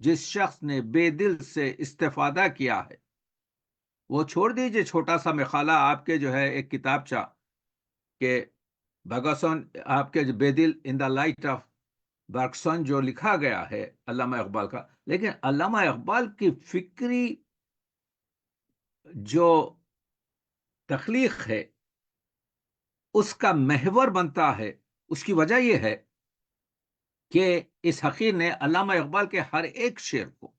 جس شخص نے بے دل سے استفادہ کیا ہے، وہ چھوڑ دیجئے چھوٹا سا مقالہ آپ کے جو ہے ایک کتابچہ کہ بگسون آپ کے بے دل ان دا لائٹ آف برگسون جو لکھا گیا ہے علامہ اقبال کا، لیکن علامہ اقبال کی فکری جو تخلیق ہے اس کا محور بنتا ہے. اس کی وجہ یہ ہے کہ اس حقیر نے علامہ اقبال کے ہر ایک شعر کو،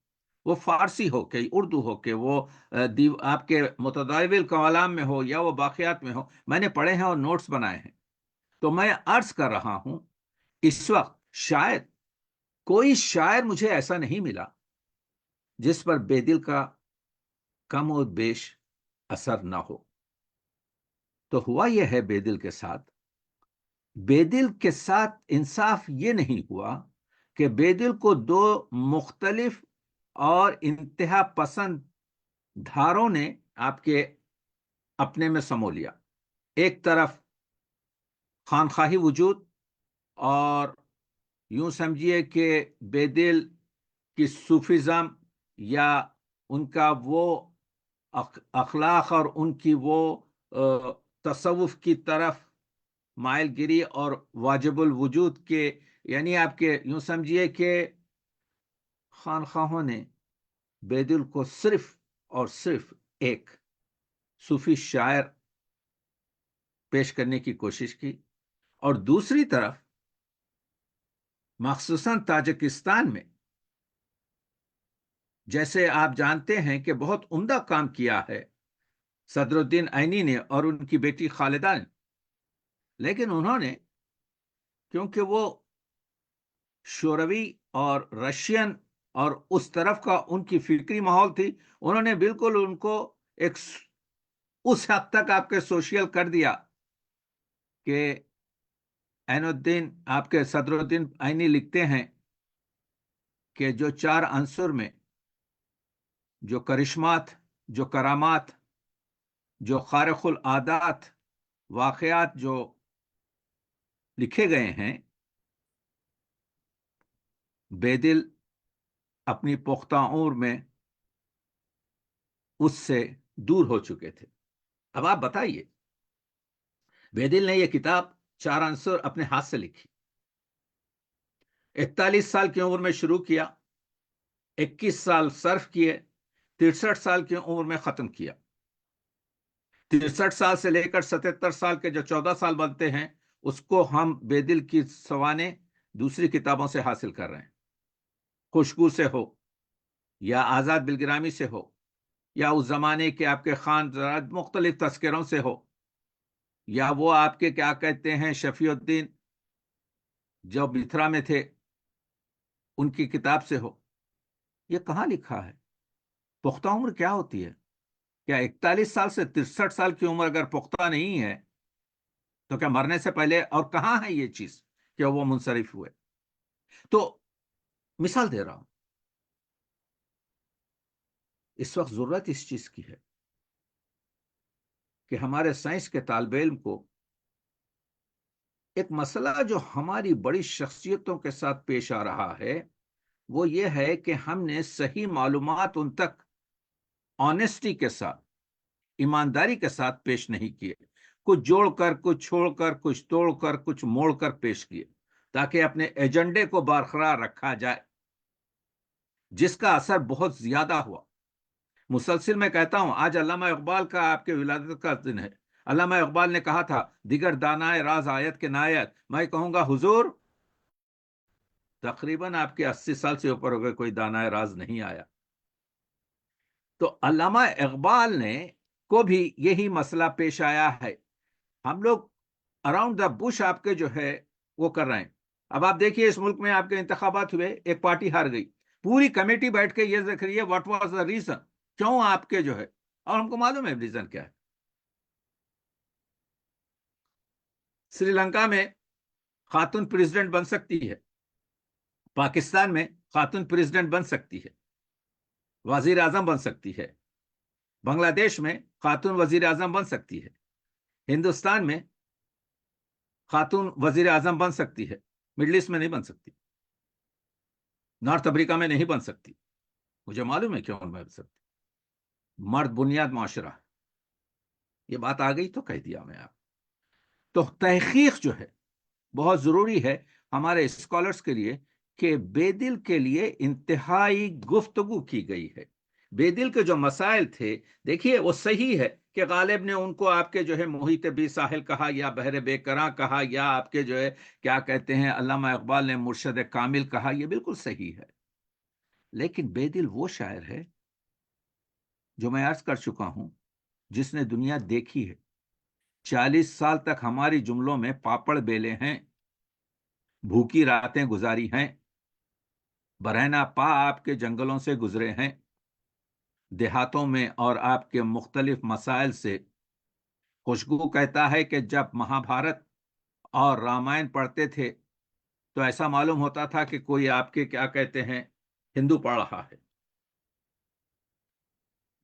وہ فارسی ہو کہ اردو ہو کہ وہ آپ کے متداول کلام میں ہو یا وہ باقیات میں ہو، میں نے پڑھے ہیں اور نوٹس بنائے ہیں. تو میں عرض کر رہا ہوں اس وقت شاید کوئی شاعر مجھے ایسا نہیں ملا جس پر بے دل کا کم و بیش اثر نہ ہو. تو ہوا یہ ہے بے دل کے ساتھ انصاف یہ نہیں ہوا کہ بے دل کو دو مختلف اور انتہا پسند دھاروں نے آپ کے اپنے میں سمو لیا. ایک طرف خانخواہی وجود، اور یوں سمجھیے کہ بے دل کی صوفیزم یا ان کا وہ اخلاق اور ان کی وہ تصوف کی طرف مائل گیری اور واجب الوجود کے، یعنی آپ کے یوں سمجھیے کہ خانخواہوں نے بے دل کو صرف اور صرف ایک صوفی شاعر پیش کرنے کی کوشش کی، اور دوسری طرف مخصوصاً تاجکستان میں جیسے آپ جانتے ہیں کہ بہت عمدہ کام کیا ہے صدر الدین عینی نے اور ان کی بیٹی خالدہ نے، لیکن انہوں نے کیونکہ وہ شوروی اور رشین اور اس طرف کا ان کی فکری ماحول تھی، انہوں نے بالکل ان کو ایک اس حد تک آپ کے سوشل کر دیا کہ عین الدین آپ کے صدر الدین عینی لکھتے ہیں کہ جو چار عنصر میں جو کرشمات، جو کرامات، جو خارق العادات واقعات جو لکھے گئے ہیں، بے دل اپنی پختہ عمر میں اس سے دور ہو چکے تھے. اب آپ بتائیے، بے دل نے یہ کتاب چار عنصر اپنے ہاتھ سے لکھی، 41 سال کی عمر میں شروع کیا، 21 سال صرف کیے، 63 سال کی عمر میں ختم کیا. 63 سال سے لے کر 77 سال کے جو 14 سال بنتے ہیں اس کو ہم بے دل کی سوانح دوسری کتابوں سے حاصل کر رہے ہیں. خوشبو سے ہو یا آزاد بلگرامی سے ہو یا اس زمانے کے آپ کے خان مختلف تذکروں سے ہو یا وہ آپ کے کیا کہتے ہیں شفیع الدین جو بتھرا میں تھے ان کی کتاب سے ہو. یہ کہاں لکھا ہے؟ پختہ عمر کیا ہوتی ہے؟ کیا 41 سال سے 63 سال کی عمر اگر پختہ نہیں ہے تو کیا مرنے سے پہلے؟ اور کہاں ہے یہ چیز کہ وہ منصرف ہوئے؟ تو مثال دے رہا ہوں، اس وقت ضرورت اس چیز کی ہے کہ ہمارے سائنس کے طالب علم کو ایک مسئلہ جو ہماری بڑی شخصیتوں کے ساتھ پیش آ رہا ہے وہ یہ ہے کہ ہم نے صحیح معلومات ان تک آنےسٹی کے ساتھ، ایمانداری کے ساتھ پیش نہیں کیے. کچھ جوڑ کر، کچھ چھوڑ کر، کچھ توڑ کر، کچھ موڑ کر پیش کیے تاکہ اپنے ایجنڈے کو برقرار رکھا جائے، جس کا اثر بہت زیادہ ہوا. مسلسل میں کہتا ہوں آج علامہ اقبال کا آپ کے ولادت کا دن ہے. علامہ اقبال نے کہا تھا دیگر دانائے راز آیت کے نایت، میں کہوں گا حضور تقریباً آپ کے 80 سال سے اوپر ہو گئے کوئی دانائے راز نہیں آیا. تو علامہ اقبال نے کو بھی یہی مسئلہ پیش آیا ہے. ہم لوگ اراؤنڈ دا بش آپ کے جو ہے وہ کر رہے ہیں. اب آپ دیکھیے اس ملک میں آپ کے انتخابات ہوئے، ایک پارٹی ہار گئی، پوری کمیٹی بیٹھ کے یہ ذکر ہے واٹ واز دا ریزن، کیوں آپ کے جو ہے، اور ہم کو معلوم ہے ریزن کیا ہے. سری لنکا میں خاتون پریزیڈنٹ بن سکتی ہے، پاکستان میں خاتون پریزیڈنٹ بن سکتی ہے، وزیر اعظم بن سکتی ہے، بنگلہ دیش میں خاتون وزیر اعظم بن سکتی ہے، ہندوستان میں خاتون وزیر اعظم بن سکتی ہے، مڈل ایسٹ میں نہیں بن سکتی. نارتھ افریقہ میں نہیں بن سکتی، مجھے معلوم ہے کیوں نہیں بن سکتی، مرد بنیاد معاشرہ، یہ بات آ گئی تو کہہ دیا میں آپ. تو تحقیق جو ہے بہت ضروری ہے ہمارے اسکالرس کے لیے، کہ بے دل کے لیے انتہائی گفتگو کی گئی ہے. بے دل کے جو مسائل تھے، دیکھیے وہ صحیح ہے کہ غالب نے ان کو آپ کے جو ہے محیط بی ساحل کہا، یا بحر بے کراں کہا، یا آپ کے جو ہے کیا کہتے ہیں علامہ اقبال نے مرشد کامل کہا، یہ بالکل صحیح ہے. لیکن بے دل وہ شاعر ہے جو میں عرض کر چکا ہوں، جس نے دنیا دیکھی ہے. 40 سال تک ہماری جملوں میں پاپڑ بیلے ہیں، بھوکی راتیں گزاری ہیں، برہنہ پا آپ کے جنگلوں سے گزرے ہیں، دیہاتوں میں اور آپ کے مختلف مسائل سے. خوشبو کہتا ہے کہ جب مہا بھارت اور رامائن پڑھتے تھے تو ایسا معلوم ہوتا تھا کہ کوئی آپ کے کیا کہتے ہیں ہندو پڑھ رہا ہے.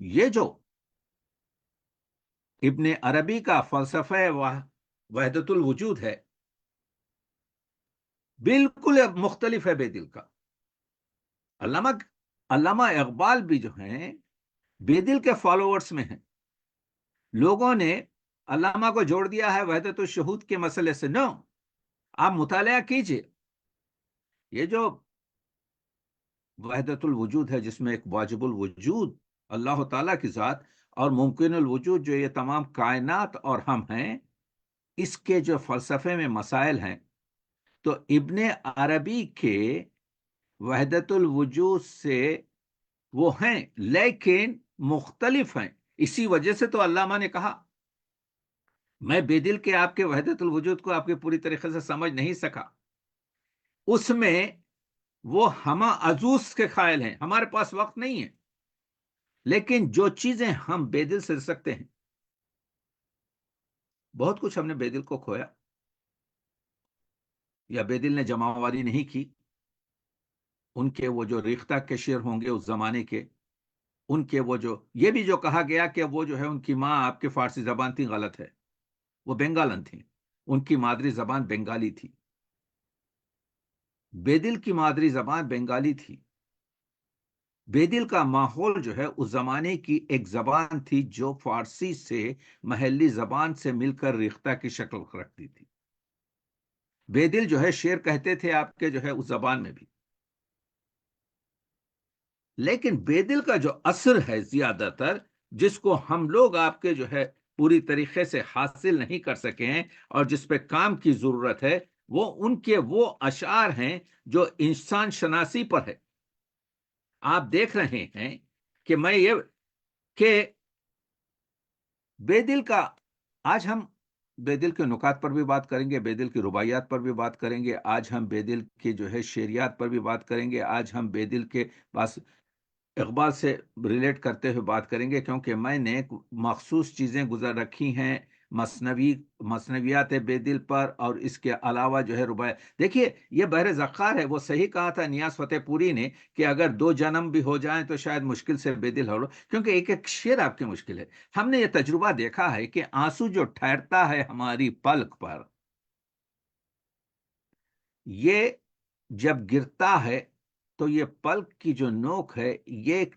یہ جو ابن عربی کا فلسفہ وحدت الوجود ہے، بالکل مختلف ہے بے دل کا. علامہ اقبال بھی جو ہیں بے دل کے فالوورز میں ہیں. لوگوں نے علامہ کو جوڑ دیا ہے وحدت الشہود کے مسئلے سے. نو، آپ مطالعہ کیجئے. یہ جو وحدت الوجود ہے، جس میں ایک واجب الوجود اللہ تعالیٰ کی ذات اور ممکن الوجود جو یہ تمام کائنات اور ہم ہیں، اس کے جو فلسفے میں مسائل ہیں، تو ابن عربی کے وحدت الوجود سے وہ ہیں لیکن مختلف ہیں. اسی وجہ سے تو علامہ نے کہا میں بے دل کے آپ کے وحدت الوجود کو آپ کے پوری طریقے سے سمجھ نہیں سکا. اس میں وہ ہما عزوز کے قائل ہیں، ہمارے پاس وقت نہیں ہے، لیکن جو چیزیں ہم بے دل سے سکتے ہیں، بہت کچھ ہم نے بے دل کو کھویا، یا بے دل نے جمع آوری نہیں کی. ان کے وہ جو ریختہ کے شعر ہوں گے اس زمانے کے، ان کے وہ جو یہ بھی جو کہا گیا کہ وہ جو ہے ان کی ماں آپ کے فارسی زبان تھی، غلط ہے، وہ بنگالن تھی، ان کی مادری زبان بنگالی تھی. بے دل کی مادری زبان بنگالی تھی. بے دل کا ماحول جو ہے اس زمانے کی ایک زبان تھی جو فارسی سے محلی زبان سے مل کر ریختہ کی شکل رکھتی تھی. بے دل جو ہے شعر کہتے تھے آپ کے جو ہے اس زبان میں بھی. لیکن بے دل کا جو اثر ہے زیادہ تر، جس کو ہم لوگ آپ کے جو ہے پوری طریقے سے حاصل نہیں کر سکے ہیں اور جس پہ کام کی ضرورت ہے، وہ ان کے وہ اشعار ہیں جو انسان شناسی پر ہے. آپ دیکھ رہے ہیں کہ میں یہ کہ بے دل کا، آج ہم بے دل کے نکات پر بھی بات کریں گے، بے دل کی رباعیات پر بھی بات کریں گے، آج ہم بے دل کے جو ہے شعریات پر بھی بات کریں گے، آج ہم بے دل کے پاس اقبال سے ریلیٹ کرتے ہوئے بات کریں گے، کیونکہ میں نے مخصوص چیزیں گزر رکھی ہیں مصنویات بے دل پر، اور اس کے علاوہ جو ہے رباعی. دیکھیے یہ بحر زخار ہے، وہ صحیح کہا تھا نیاز فتح پوری نے کہ اگر 2 جنم بھی ہو جائیں تو شاید مشکل سے بے دل ہو، کیونکہ ایک ایک شعر آپ کی مشکل ہے. ہم نے یہ تجربہ دیکھا ہے کہ آنسو جو ٹھہرتا ہے ہماری پلک پر، یہ جب گرتا ہے تو یہ پلک کی جو نوک ہے یہ ایک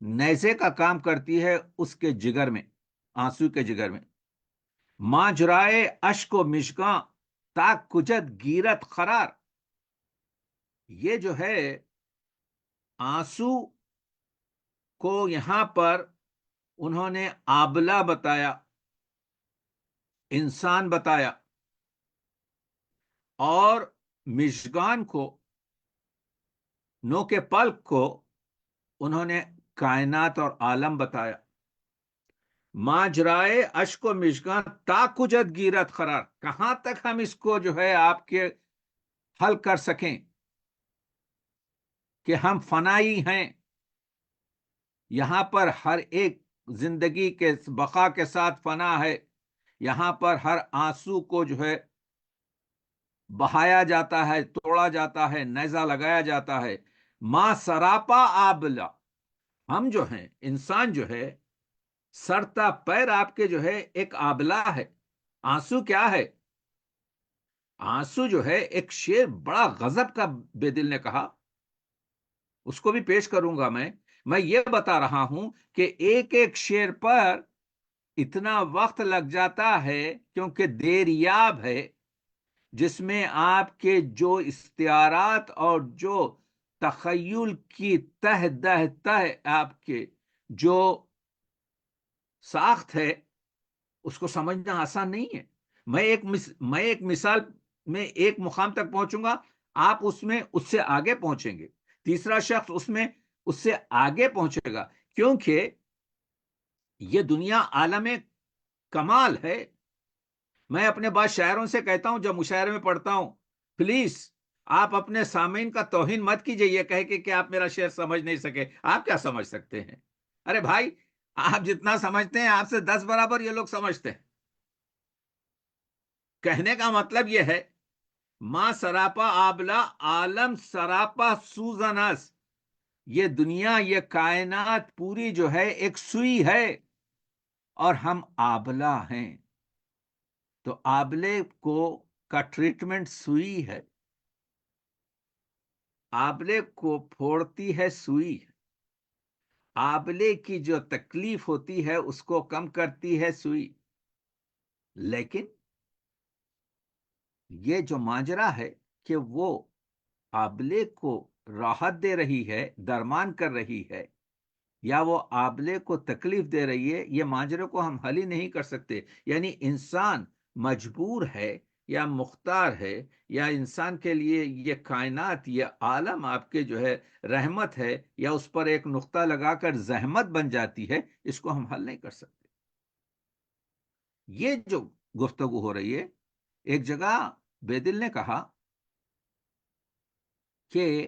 نیزے کا کام کرتی ہے اس کے جگر میں، آنسو کے جگر میں. ماجرائے اشک و مشگاں تا کجد گیرت قرار. یہ جو ہے آنسو کو یہاں پر انہوں نے آبلہ بتایا، انسان بتایا، اور مشگان کو، نو کے پلک کو انہوں نے کائنات اور عالم بتایا. ماجرائے اشک و مشگاں تا کجد گیرت قرار. کہاں تک ہم اس کو جو ہے آپ کے حل کر سکیں کہ ہم فنائی ہیں، یہاں پر ہر ایک زندگی کے بقا کے ساتھ فنا ہے، یہاں پر ہر آنسو کو جو ہے بہایا جاتا ہے، توڑا جاتا ہے، نیزہ لگایا جاتا ہے. ماں سراپا آبلا. ہم جو ہیں، انسان جو ہے سرتا پیر آپ کے جو ہے ایک آبلہ ہے. آنسو کیا ہے؟ آنسو جو ہے ایک شعر بڑا غضب کا بے دل نے کہا اس کو بھی پیش کروں گا میں یہ بتا رہا ہوں کہ ایک ایک شعر پر اتنا وقت لگ جاتا ہے کیونکہ دیریاب ہے، جس میں آپ کے جو استعارات اور جو تخیل کی تہ دہ تہ آپ کے جو ساخت ہے اس کو سمجھنا آسان نہیں ہے۔ میں ایک مثال میں ایک مقام تک پہنچوں گا، آپ اس میں اس سے آگے پہنچیں گے، تیسرا شخص اس میں اس سے آگے پہنچے گا، کیونکہ یہ دنیا عالم کمال ہے۔ میں اپنے بعض شاعروں سے کہتا ہوں جب مشاعرے میں پڑھتا ہوں، پلیز آپ اپنے سامعین کا توہین مت کیجئے یہ کہہ کے کہ آپ میرا شعر سمجھ نہیں سکے۔ آپ کیا سمجھ سکتے ہیں؟ ارے بھائی، آپ جتنا سمجھتے ہیں آپ سے 10 برابر یہ لوگ سمجھتے ہیں۔ کہنے کا مطلب یہ ہے، ماں سراپا آبلا عالم سراپا سوزنس، یہ دنیا، یہ کائنات پوری جو ہے ایک سوئی ہے اور ہم آبلہ ہیں، تو آبلے کو کا ٹریٹمنٹ سوئی ہے، آبلے کو پھوڑتی ہے سوئی، آبلے کی جو تکلیف ہوتی ہے اس کو کم کرتی ہے سوئی۔ لیکن یہ جو ماجرا ہے کہ وہ آبلے کو راحت دے رہی ہے، درمان کر رہی ہے، یا وہ آبلے کو تکلیف دے رہی ہے، یہ ماجرے کو ہم حل ہی نہیں کر سکتے۔ یعنی انسان مجبور ہے یا مختار ہے، یا انسان کے لیے یہ کائنات، یہ عالم آپ کے جو ہے رحمت ہے، یا اس پر ایک نقطہ لگا کر زحمت بن جاتی ہے، اس کو ہم حل نہیں کر سکتے۔ یہ جو گفتگو ہو رہی ہے، ایک جگہ بے دل نے کہا کہ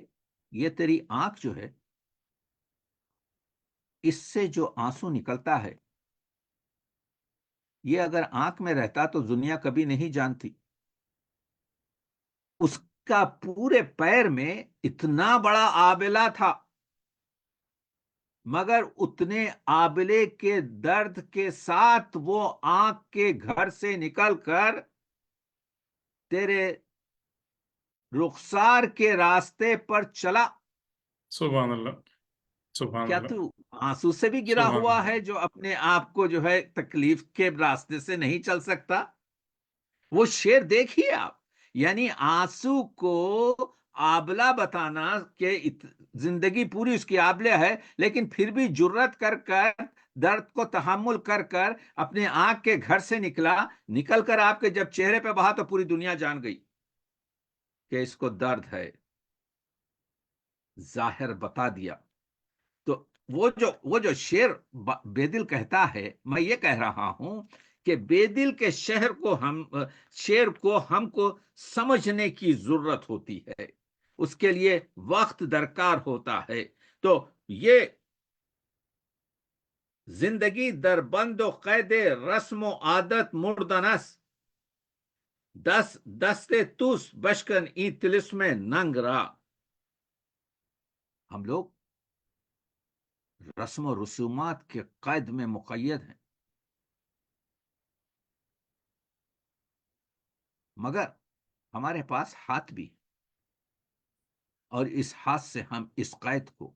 یہ تیری آنکھ جو ہے، اس سے جو آنسو نکلتا ہے، یہ اگر آنکھ میں رہتا تو دنیا کبھی نہیں جانتی۔ اس کا پورے پیر میں اتنا بڑا آبلہ تھا، مگر اتنے آبلے کے درد کے ساتھ وہ آنکھ کے گھر سے نکل کر تیرے رخسار کے راستے پر چلا۔ سبحان اللہ، سبحان کیا اللہ، تو آنسو سے بھی گرا سبحان ہوا اللہ۔ ہے جو اپنے آپ کو جو ہے تکلیف کے راستے سے نہیں چل سکتا؟ وہ شعر دیکھیے آپ، یعنی آنسو کو آبلہ بتانا کہ زندگی پوری اس کی آبلہ ہے، لیکن پھر بھی جرت کر کر درد کو تحمل کر کر اپنے آنکھ کے گھر سے نکل کر آپ کے جب چہرے پہ بہا تو پوری دنیا جان گئی کہ اس کو درد ہے، ظاہر بتا دیا۔ تو وہ جو شعر بے دل کہتا ہے، میں یہ کہہ رہا ہوں کہ بے دل کے شعر کو ہم کو سمجھنے کی ضرورت ہوتی ہے، اس کے لیے وقت درکار ہوتا ہے۔ تو یہ زندگی در بند و قید رسم و عادت مردنس، دست توس بشکن ای طلسم ننگ را۔ ہم لوگ رسم و رسومات کے قید میں مقید ہیں، مگر ہمارے پاس ہاتھ بھی، اور اس ہاتھ سے ہم اس قید کو،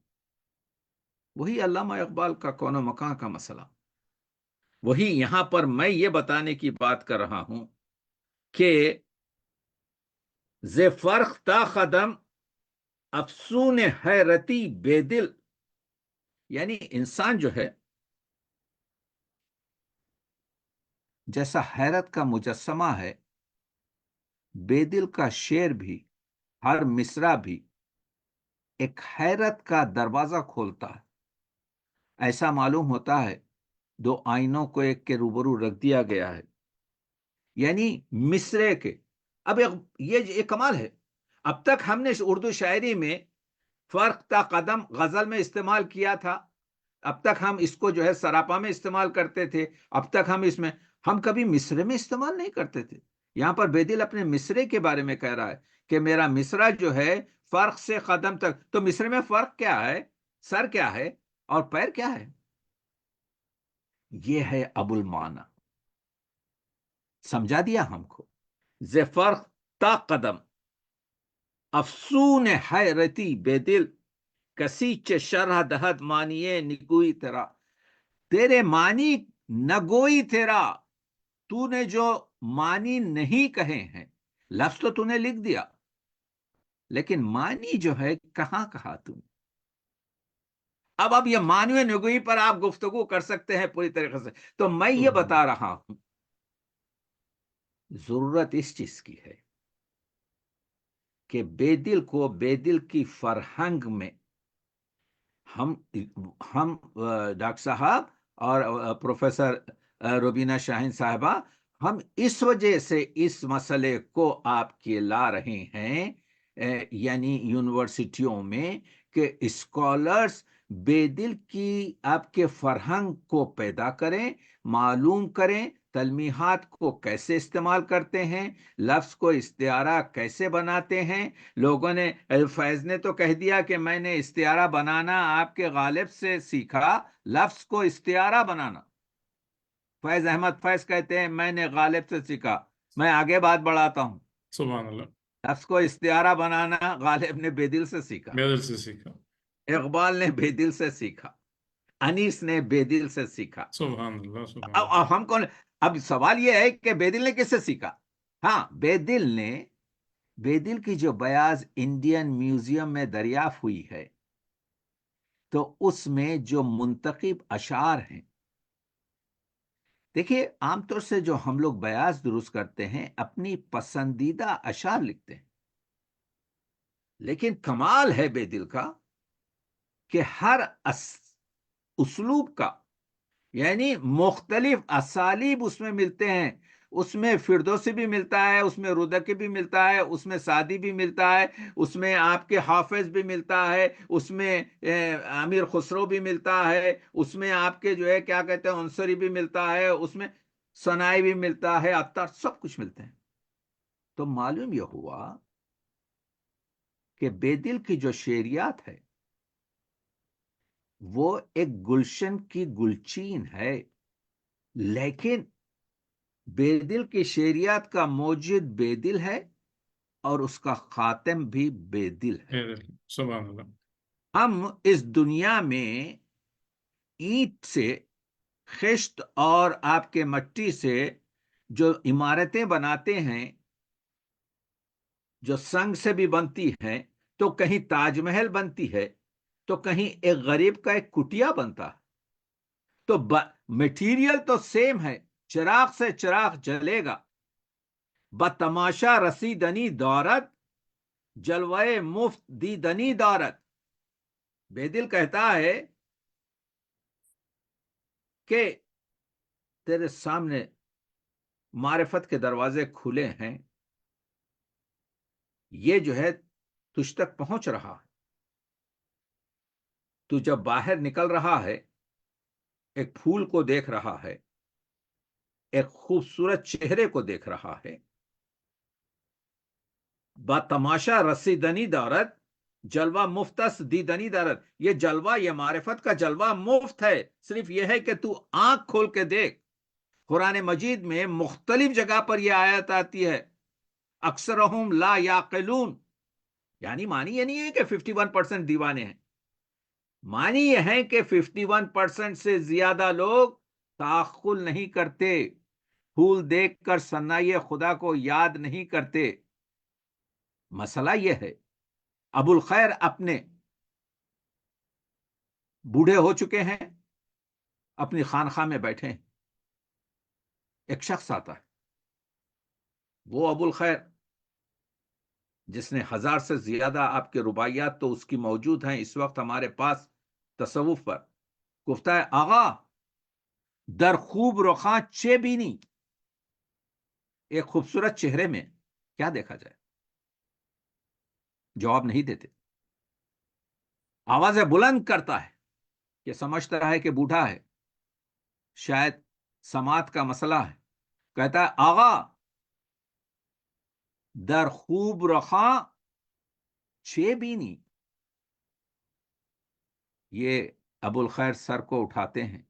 وہی علامہ اقبال کا کون و مکان کا مسئلہ، وہی یہاں پر میں یہ بتانے کی بات کر رہا ہوں کہ ز فرق تا قدم افسون حیرتی بے دل، یعنی انسان جو ہے جیسا حیرت کا مجسمہ ہے، بے دل کا شعر بھی، ہر مصرع بھی ایک حیرت کا دروازہ کھولتا ہے۔ ایسا معلوم ہوتا ہے دو آئینوں کو ایک کے روبرو رکھ دیا گیا ہے، یعنی مصرے کے۔ اب یہ کمال ہے، اب تک ہم نے اردو شاعری میں فرق تا قدم غزل میں استعمال کیا تھا، اب تک ہم اس کو جو ہے سراپا میں استعمال کرتے تھے، اب تک ہم کبھی مصرے میں استعمال نہیں کرتے تھے۔ یہاں پر بے دل اپنے مصرے کے بارے میں کہہ رہا ہے کہ میرا مصرع جو ہے فرق سے قدم تک، تو مصرے میں فرق کیا ہے، سر کیا ہے اور پیر کیا ہے؟ یہ ہے ابو المعنی، سمجھا دیا ہم کو۔ ز فرق تا قدم افسون حیرتی بے دل، کسی چ شرح دہت مانیے نگوئی تیرا، تیرے معنی نگوئی تیرا، تو نے جو معنی نہیں کہے ہیں، لفظ تو نے لکھ دیا لیکن معنی جو ہے کہاں کہا تم؟ اب یہ معنی نگوئی پر آپ گفتگو کر سکتے ہیں پوری طریقے سے. تو میں یہ بتا رہا ہوں ضرورت اس چیز کی ہے کہ بے دل کو بے دل کی فرہنگ میں ہم ڈاکٹر صاحب اور پروفیسر روبینہ شاہین صاحبہ، ہم اس وجہ سے اس مسئلے کو آپ کے لا رہے ہیں یعنی یونیورسٹیوں میں کہ اسکالرز بے دل کی آپ کے فرہنگ کو پیدا کریں، معلوم کریں تلمیحات کو کیسے استعمال کرتے ہیں، لفظ کو استعارہ کیسے بناتے ہیں. لوگوں نے، فیض نے تو کہہ دیا کہ میں نے استعارہ بنانا آپ کے غالب سے سیکھا، لفظ کو استعارہ بنانا. فیض احمد فیض کہتے ہیں میں نے غالب سے سیکھا. میں آگے بات بڑھاتا ہوں، سبحان اللہ. لفظ کو استعارہ بنانا غالب نے بے دل سے سیکھا، بے دل سے سیکھا. اقبال نے بے دل سے سیکھا، انیس نے بے دل سے سیکھا. سبحان اللہ. سبحان اب اللہ. ہم کون؟ اب سوال یہ ہے کہ بے دل نے کس سے سیکھا؟ ہاں، بے دل کی جو بیاض انڈین میوزیم میں دریافت ہوئی ہے تو اس میں جو منتخب اشعار ہیں، دیکھیے عام طور سے جو ہم لوگ بیاض درست کرتے ہیں اپنی پسندیدہ اشعار لکھتے ہیں، لیکن کمال ہے بے دل کا کہ ہر اسلوب کا یعنی مختلف اسالیب اس میں ملتے ہیں. اس میں فردوسی بھی ملتا ہے، اس میں رودکی بھی ملتا ہے، اس میں سعدی بھی ملتا ہے، اس میں آپ کے حافظ بھی ملتا ہے، اس میں امیر خسرو بھی ملتا ہے، اس میں آپ کے جو ہے کیا کہتے ہیں عنصری بھی ملتا ہے، اس میں ثنائی بھی ملتا ہے، ابتر، سب کچھ ملتے ہیں. تو معلوم یہ ہوا کہ بے دل کی جو شعریات ہے وہ ایک گلشن کی گلچین ہے، لیکن بے دل کی شعریات کا موجد بے دل ہے اور اس کا خاتم بھی بے دل ہے. بے دل. سبحان اللہ. ہم اس دنیا میں اینٹ سے، خشت اور آپ کے مٹی سے جو عمارتیں بناتے ہیں، جو سنگ سے بھی بنتی ہیں، تو کہیں تاج محل بنتی ہے تو کہیں ایک غریب کا ایک کٹیا بنتا ہے. تو میٹیریل تو سیم ہے، چراغ سے چراغ جلے گا، بتماشا رسیدنی دارت، جلوے مفت دیدنی دارت. بے دل کہتا ہے کہ تیرے سامنے معرفت کے دروازے کھلے ہیں، یہ جو ہے تجھ تک پہنچ رہا ہے. تو جب باہر نکل رہا ہے ایک پھول کو دیکھ رہا ہے، ایک خوبصورت چہرے کو دیکھ رہا ہے، با تماشا رسیدنی دارت، جلوہ مفتس دیدنی دارت. یہ جلوہ، یہ معرفت کا جلوہ مفت ہے، صرف یہ ہے کہ تو آنکھ کھول کے دیکھ. قرآن مجید میں مختلف جگہ پر یہ آیت آتی ہے، اکثرہم لا یعقلون، یعنی معنی یہ نہیں ہے کہ 51% دیوانے ہیں، معنی یہ ہے کہ 51% سے زیادہ لوگ تعقل نہیں کرتے، پھول دیکھ کر ثنائی خدا کو یاد نہیں کرتے. مسئلہ یہ ہے، ابو الخیر اپنے بوڑھے ہو چکے ہیں، اپنی خانخواہ میں بیٹھے ہیں، ایک شخص آتا ہے، وہ ابو الخیر جس نے 1000 سے زیادہ آپ کے رباعیات تو اس کی موجود ہیں اس وقت ہمارے پاس تصوف پر، گفتا ہے آغا در خوب رخاں چے بینی، ایک خوبصورت چہرے میں کیا دیکھا جائے؟ جواب نہیں دیتے، آوازیں بلند کرتا ہے کہ سمجھتا ہے کہ بوڑھا ہے، شاید سماعت کا مسئلہ ہے. کہتا ہے آغا در خوب رخاں چے بینی. یہ ابو الخیر سر کو اٹھاتے ہیں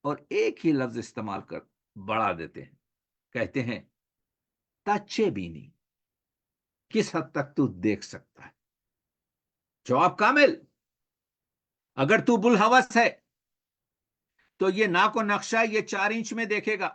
اور ایک ہی لفظ استعمال کر بڑھا دیتے ہیں، کہتے ہیں تا چے بینی، کس حد تک تو دیکھ سکتا ہے. جواب کامل. اگر تو بلحوث ہے تو یہ ناک و نقشہ یہ 4 انچ میں دیکھے گا.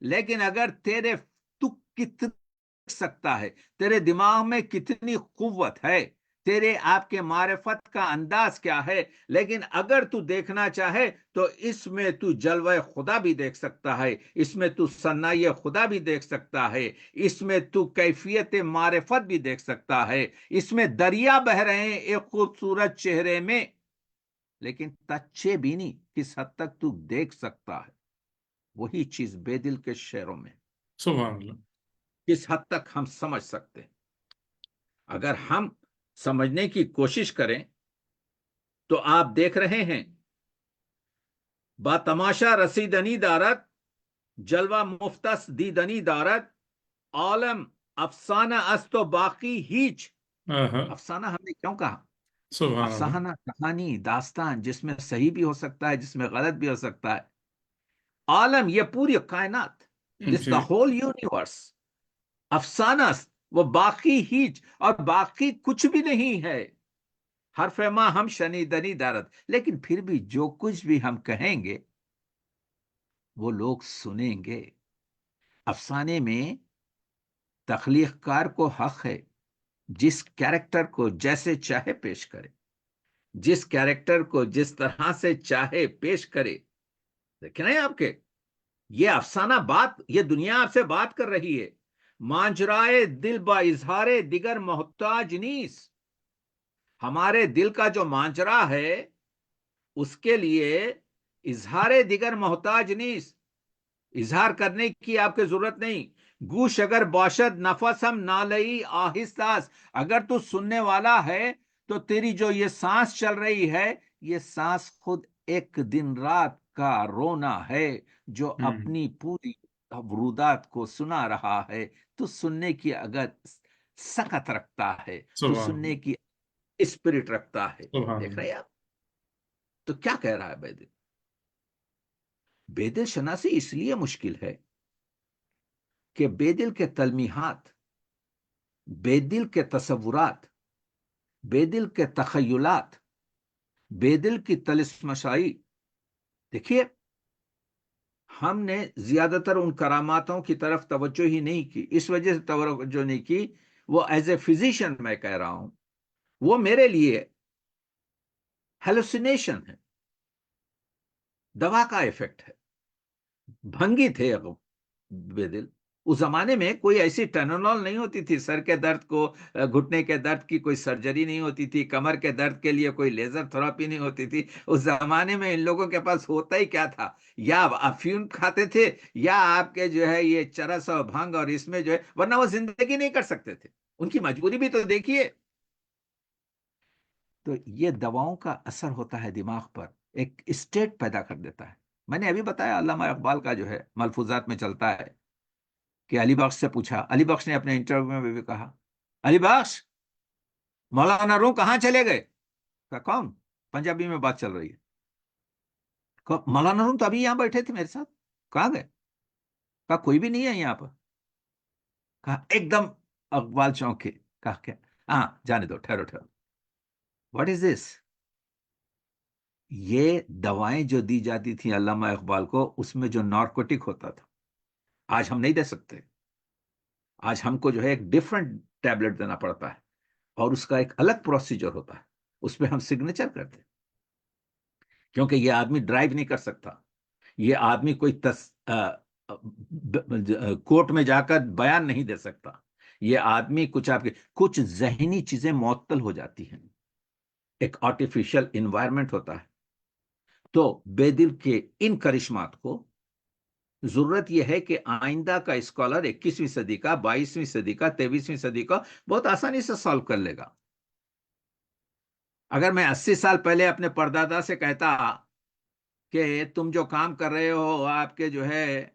لیکن اگر تو کتنا دیکھ سکتا ہے، تیرے دماغ میں کتنی قوت ہے، تیرے آپ کے معرفت کا انداز کیا ہے، لیکن اگر تو دیکھنا چاہے تو اس میں تو جلوہ خدا بھی دیکھ سکتا ہے، اس میں تو ثنائی خدا بھی دیکھ سکتا ہے، اس میں تو کیفیت معرفت بھی دیکھ سکتا ہے، اس میں دریا بہ رہے ہیں ایک خوبصورت چہرے میں، لیکن تچے بھی نہیں کس حد تک تو دیکھ سکتا ہے. وہی چیز بے دل کے شعروں میں سبحان اللہ. کس حد تک ہم سمجھ سکتے ہیں. اگر ہم سمجھنے کی کوشش کریں تو آپ دیکھ رہے ہیں با تماشا رسیدنی دارت، جلوہ مفتس دیدنی دارت، عالم افسانہ است و باقی ہیچ. افسانہ ہم نے کیوں کہا؟ سبحان اللہ. افسانہ کہانی داستان جس میں صحیح بھی ہو سکتا ہے، جس میں غلط بھی ہو سکتا ہے. عالم یہ پوری کائنات، دس جی. دا ہول یونیورس افسانہ است، وہ باقی ہیچ، اور باقی کچھ بھی نہیں ہے. حرف ما ہم شنیدنی دارت، لیکن پھر بھی جو کچھ بھی ہم کہیں گے وہ لوگ سنیں گے. افسانے میں تخلیق کار کو حق ہے جس کیریکٹر کو جیسے چاہے پیش کرے، جس کیریکٹر کو جس طرح سے چاہے پیش کرے. دیکھ رہے ہیں آپ کے یہ افسانہ بات، یہ دنیا آپ سے بات کر رہی ہے. مانجرائے دل با اظہار دیگر محتاج نیس. ہمارے دل کا جو مانجرا ہے اس کے لیے اظہار دیگر محتاج نیس، اظہار کرنے کی آپ کی ضرورت نہیں. گوش اگر باشد نفس ہم نالئی آہستاس. اگر تو سننے والا ہے تو تیری جو یہ سانس چل رہی ہے، یہ سانس خود ایک دن رات کا رونا ہے جو اپنی پوری ورودات کو سنا رہا ہے. تو سننے کی اگر سکت رکھتا ہے، تو سبحان سننے اللہ. کی اسپرٹ رکھتا ہے. سبحان دیکھ رہے اللہ. ہیں آپ؟ تو کیا کہہ رہا ہے بیدل؟ بیدل شناسی اس لیے مشکل ہے کہ بے دل کے تلمیحات، بے دل کے تصورات، بے دل کے تخیلات، بے دل کی طلسمشائی. دیکھیے ہم نے زیادہ تر ان کراماتوں کی طرف توجہ ہی نہیں کی. اس وجہ سے توجہ نہیں کی، وہ ایز اے فزیشین میں کہہ رہا ہوں، وہ میرے لیے ہیلوسینیشن ہے، دوا کا ایفیکٹ ہے. بھنگی تھے بے دل. اس زمانے میں کوئی ایسی ٹینولول نہیں ہوتی تھی. سر کے درد کو، گھٹنے کے درد کی کوئی سرجری نہیں ہوتی تھی، کمر کے درد کے لیے کوئی لیزر تھراپی نہیں ہوتی تھی. اس زمانے میں ان لوگوں کے پاس ہوتا ہی کیا تھا؟ یا افیون کھاتے تھے، یا آپ کے جو ہے یہ چرس اور بھنگ، اور اس میں جو ہے، ورنہ وہ زندگی نہیں کر سکتے تھے. ان کی مجبوری بھی تو دیکھیے. تو یہ دواؤں کا اثر ہوتا ہے دماغ پر، ایک اسٹیٹ پیدا کر دیتا ہے. میں نے ابھی بتایا علامہ اقبال کا جو ہے ملفوظات میں چلتا ہے کہ علی بخش سے پوچھا، علی بخش نے اپنے انٹرویو میں بھی کہا، علی بخش مولانا روم کہاں چلے گئے؟ کہا کون؟ پنجابی میں بات چل رہی ہے. کہا مولانا روم تو ابھی یہاں بیٹھے تھے میرے ساتھ، کہاں گئے؟ کہا کوئی بھی نہیں ہے یہاں پر. کہا ایک دم اقبال چونکے. کہا کیا؟ ہاں جانے دو، ٹھہرو ٹھہرو. واٹ از دس؟ یہ دوائیں جو دی جاتی تھیں علامہ اقبال کو، اس میں جو نارکوٹک ہوتا تھا، آج ہم نہیں دے سکتے. آج ہم کو جو ہے ایک ڈفرنٹ ٹیبلٹ دینا پڑتا ہے، اور اس کا ایک الگ پروسیجر ہوتا ہے. اس پہ ہم سگنیچر کرتے ہیں، کیونکہ یہ آدمی ڈرائیو نہیں کر سکتا. یہ آدمی کوئی کورٹ میں جا کر بیان نہیں دے سکتا. یہ آدمی کچھ ذہنی چیزیں معطل ہو جاتی ہیں. ایک آرٹیفیشل انوائرمنٹ ہوتا ہے. تو بے دل کے ان کرشمات کو ضرورت یہ ہے کہ آئندہ کا اسکالر 21ویں صدی کا، 22ویں صدی کا، 23ویں صدی کا بہت آسانی سے سالو کر لے گا. اگر میں 80 سال پہلے اپنے پردادا سے کہتا کہ تم جو کام کر رہے ہو آپ کے جو ہے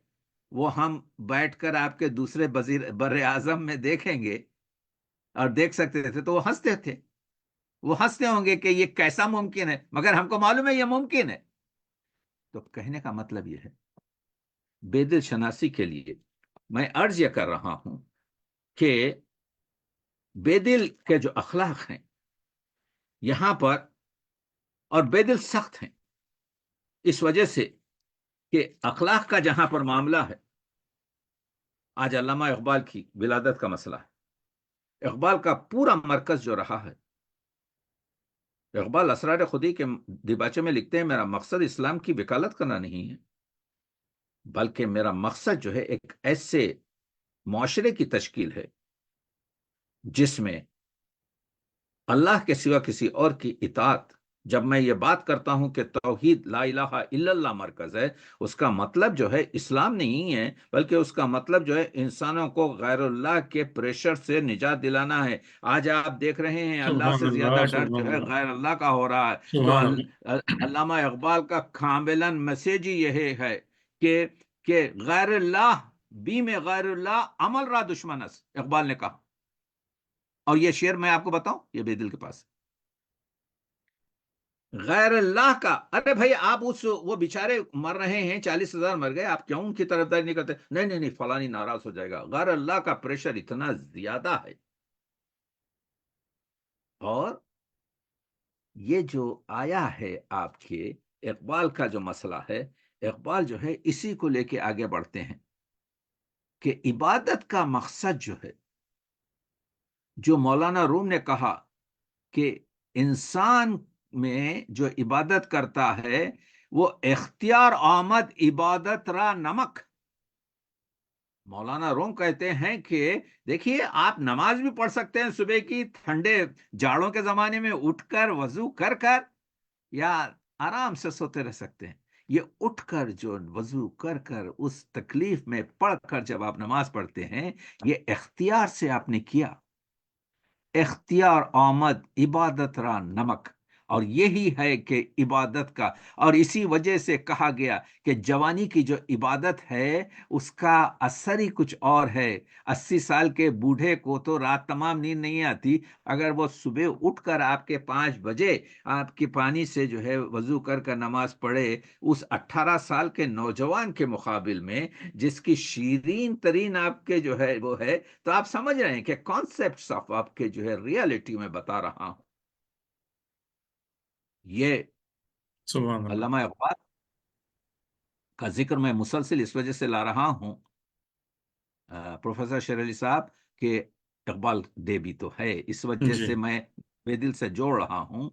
وہ ہم بیٹھ کر آپ کے دوسرے بر اعظم میں دیکھیں گے اور دیکھ سکتے تھے، تو وہ ہنستے تھے. وہ ہنستے ہوں گے کہ یہ کیسا ممکن ہے، مگر ہم کو معلوم ہے یہ ممکن ہے. تو کہنے کا مطلب یہ ہے، بے دل شناسی کے لیے میں عرض یہ کر رہا ہوں کہ بے دل کے جو اخلاق ہیں یہاں پر اور بے دل سخت ہیں اس وجہ سے کہ اخلاق کا جہاں پر معاملہ ہے، آج علامہ اقبال کی ولادت کا مسئلہ ہے، اقبال کا پورا مرکز جو رہا ہے، اقبال اسرار خودی کے دیباچے میں لکھتے ہیں میرا مقصد اسلام کی وکالت کرنا نہیں ہے، بلکہ میرا مقصد جو ہے ایک ایسے معاشرے کی تشکیل ہے جس میں اللہ کے سوا کسی اور کی اطاعت، جب میں یہ بات کرتا ہوں کہ توحید لا الہ الا اللہ مرکز ہے، اس کا مطلب جو ہے اسلام نہیں ہے، بلکہ اس کا مطلب جو ہے انسانوں کو غیر اللہ کے پریشر سے نجات دلانا ہے۔ آج آپ دیکھ رہے ہیں اللہ سبحان سے اللہ، زیادہ ڈر جو سبحان ہے اللہ، غیر اللہ کا ہو رہا ہے۔ تو سبحان اللہ، علامہ اقبال کا کاملاً میسج ہی یہ ہے کہ غیر اللہ بی میں غیر اللہ عمل را دشمنس، اقبال نے کہا۔ اور یہ شعر میں آپ کو بتاؤں، یہ بے دل کے پاس ہے۔ غیر اللہ کا، ارے بھائی آپ وہ بیچارے مر رہے ہیں، 40,000 مر گئے، آپ کیوں ان کی طرفداری نہیں کرتے؟ نہیں نہیں نہیں، فلانی ناراض ہو جائے گا۔ غیر اللہ کا پریشر اتنا زیادہ ہے۔ اور یہ جو آیا ہے آپ کے اقبال کا جو مسئلہ ہے، اقبال جو ہے اسی کو لے کے آگے بڑھتے ہیں کہ عبادت کا مقصد جو ہے، جو مولانا روم نے کہا کہ انسان میں جو عبادت کرتا ہے وہ اختیار آمد عبادت را نمک۔ مولانا روم کہتے ہیں کہ دیکھیے آپ نماز بھی پڑھ سکتے ہیں صبح کی، ٹھنڈے جاڑوں کے زمانے میں اٹھ کر وضو کر کر، یا آرام سے سوتے رہ سکتے ہیں۔ یہ اٹھ کر جو وضو کر کر اس تکلیف میں پڑھ کر جب آپ نماز پڑھتے ہیں، یہ اختیار سے آپ نے کیا، اختیار آمد عبادت را نمک۔ اور یہی ہے کہ عبادت کا، اور اسی وجہ سے کہا گیا کہ جوانی کی جو عبادت ہے اس کا اثر ہی کچھ اور ہے۔ 80 سال کے بوڑھے کو تو رات تمام نیند نہیں آتی، اگر وہ صبح اٹھ کر آپ کے 5 بجے آپ کے پانی سے جو ہے وضو کر کر نماز پڑھے، اس 18 سال کے نوجوان کے مقابل میں جس کی شیرین ترین آپ کے جو ہے وہ ہے، تو آپ سمجھ رہے ہیں کہ کانسیپٹس آف آپ کے جو ہے ریالٹی میں بتا رہا ہوں۔ یہ سبحان اللہ، علامہ اقبال کا ذکر میں مسلسل اس وجہ سے لا رہا ہوں پروفیسر شیر علی صاحب، کہ اقبال ڈے بھی تو ہے، اس وجہ جی، سے میں بے دل سے جوڑ رہا ہوں۔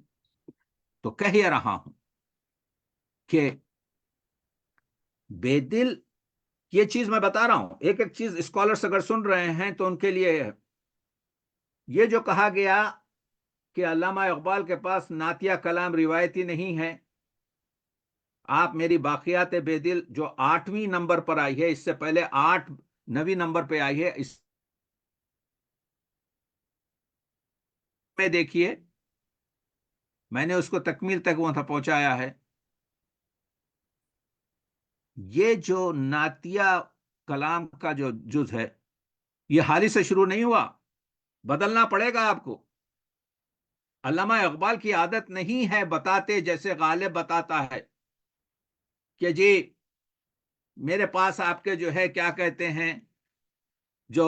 تو کہہ یہ رہا ہوں کہ بے دل، یہ چیز میں بتا رہا ہوں، ایک ایک چیز اسکالرس اگر سن رہے ہیں تو ان کے لیے یہ جو کہا گیا کہ علامہ اقبال کے پاس نعتیہ کلام روایتی نہیں ہے، آپ میری باقیات بے دل جو 8ویں نمبر پر آئی ہے، اس سے پہلے 9ویں نمبر پہ آئی ہے، اس میں دیکھیے میں نے اس کو تکمیل تک وہاں پہنچایا ہے۔ یہ جو نعتیہ کلام کا جو جز ہے، یہ حال ہی سے شروع نہیں ہوا، بدلنا پڑے گا آپ کو۔ علامہ اقبال کی عادت نہیں ہے بتاتے جیسے غالب بتاتا ہے کہ جی میرے پاس آپ کے جو ہے کیا کہتے ہیں، جو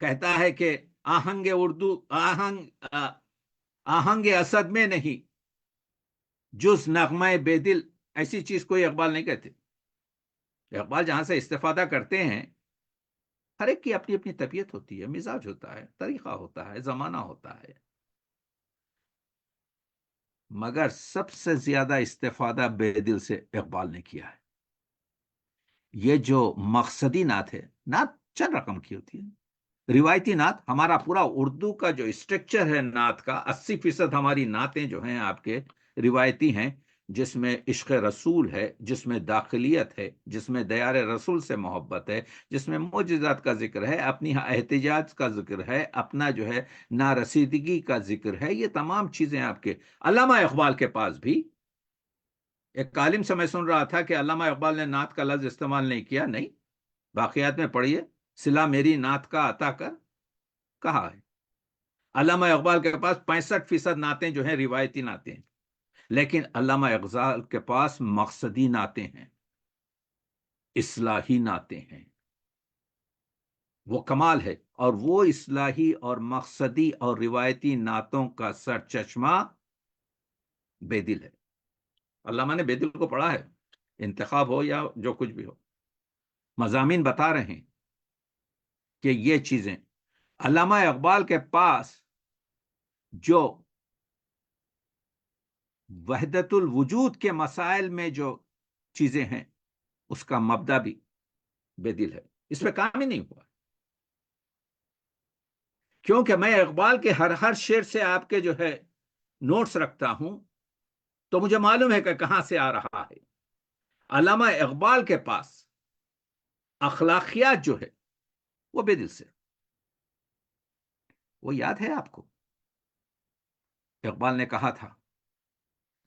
کہتا ہے کہ آہنگ اردو آہنگ اسد میں نہیں جز نغمہ بے دل، ایسی چیز کوئی اقبال نہیں کہتے۔ اقبال جہاں سے استفادہ کرتے ہیں، ہر ایک کی اپنی اپنی طبیعت ہوتی ہے، مزاج ہوتا ہے، طریقہ ہوتا ہے، زمانہ ہوتا ہے، مگر سب سے زیادہ استفادہ بے دل سے اقبال نے کیا ہے۔ یہ جو مقصدی نعت ہے، نعت چند رقم کی ہوتی ہے، روایتی نعت، ہمارا پورا اردو کا جو اسٹرکچر ہے نعت کا، 80% ہماری نعتیں جو ہیں آپ کے روایتی ہیں، جس میں عشق رسول ہے، جس میں داخلیت ہے، جس میں دیار رسول سے محبت ہے، جس میں معجزات کا ذکر ہے، اپنی احتجاج کا ذکر ہے، اپنا جو ہے نارسیدگی کا ذکر ہے، یہ تمام چیزیں آپ کے علامہ اقبال کے پاس بھی۔ ایک عالم سے میں سن رہا تھا کہ علامہ اقبال نے نعت کا لفظ استعمال نہیں کیا، نہیں، باقیات میں پڑھیے، سلا میری نعت کا عطا کر، کہا ہے۔ علامہ اقبال کے پاس 65% نعتیں جو ہیں روایتی نعتیں ہیں، لیکن علامہ اقبال کے پاس مقصدی نعتیں ہیں، اصلاحی نعتیں ہیں، وہ کمال ہے۔ اور وہ اصلاحی اور مقصدی اور روایتی نعتوں کا سر چشمہ بے دل ہے. علامہ نے بے دل کو پڑھا ہے، انتخاب ہو یا جو کچھ بھی ہو، مضامین بتا رہے ہیں کہ یہ چیزیں علامہ اقبال کے پاس جو وحدت الوجود کے مسائل میں جو چیزیں ہیں اس کا مبدا بھی بے دل ہے. اس پہ کام ہی نہیں ہوا، کیونکہ میں اقبال کے ہر شعر سے آپ کے جو ہے نوٹس رکھتا ہوں، تو مجھے معلوم ہے کہ کہاں سے آ رہا ہے. علامہ اقبال کے پاس اخلاقیات جو ہے وہ بے دل سے. وہ یاد ہے آپ کو اقبال نے کہا تھا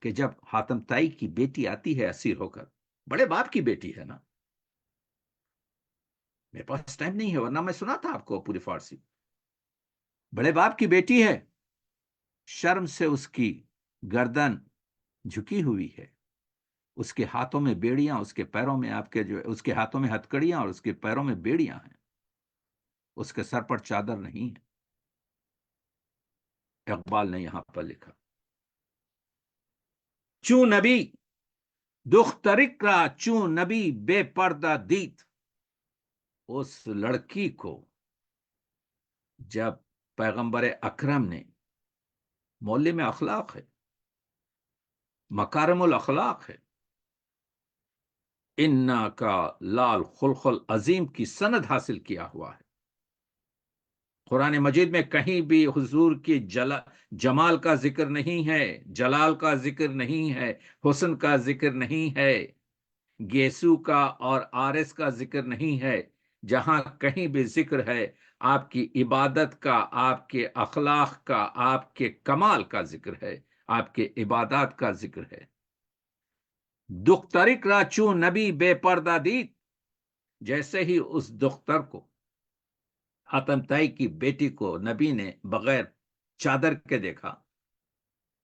کہ جب حاتم طائی کی بیٹی آتی ہے اسیر ہو کر، بڑے باپ کی بیٹی ہے نا، میرے پاس ٹائم نہیں ہے ورنہ میں سنا تھا آپ کو پوری فارسی. بڑے باپ کی بیٹی ہے، شرم سے اس کی گردن جھکی ہوئی ہے، اس کے ہاتھوں میں بیڑیاں، اس کے پیروں میں آپ کے جو اس کے ہاتھوں میں ہتکڑیاں اور اس کے پیروں میں بیڑیاں ہیں، اس کے سر پر چادر نہیں ہے. اقبال نے یہاں پر لکھا، چون نبی دخترک را چون نبی بے پردہ دید. اس لڑکی کو جب پیغمبر اکرم نے، معلم اخلاق ہے، مکارم الاخلاق ہے، انا کا لال خلق العظیم کی سند حاصل کیا ہوا ہے. قرآن مجید میں کہیں بھی حضور کی جمال کا ذکر نہیں ہے، جلال کا ذکر نہیں ہے، حسن کا ذکر نہیں ہے، گیسو کا اور آرس کا ذکر نہیں ہے. جہاں کہیں بھی ذکر ہے آپ کی عبادت کا، آپ کے اخلاق کا، آپ کے کمال کا ذکر ہے، آپ کے عبادات کا ذکر ہے. دخترک را چون نبی بے پردہ دید، جیسے ہی اس دختر کو، حاتم طائی کی بیٹی کو نبی نے بغیر چادر کے دیکھا،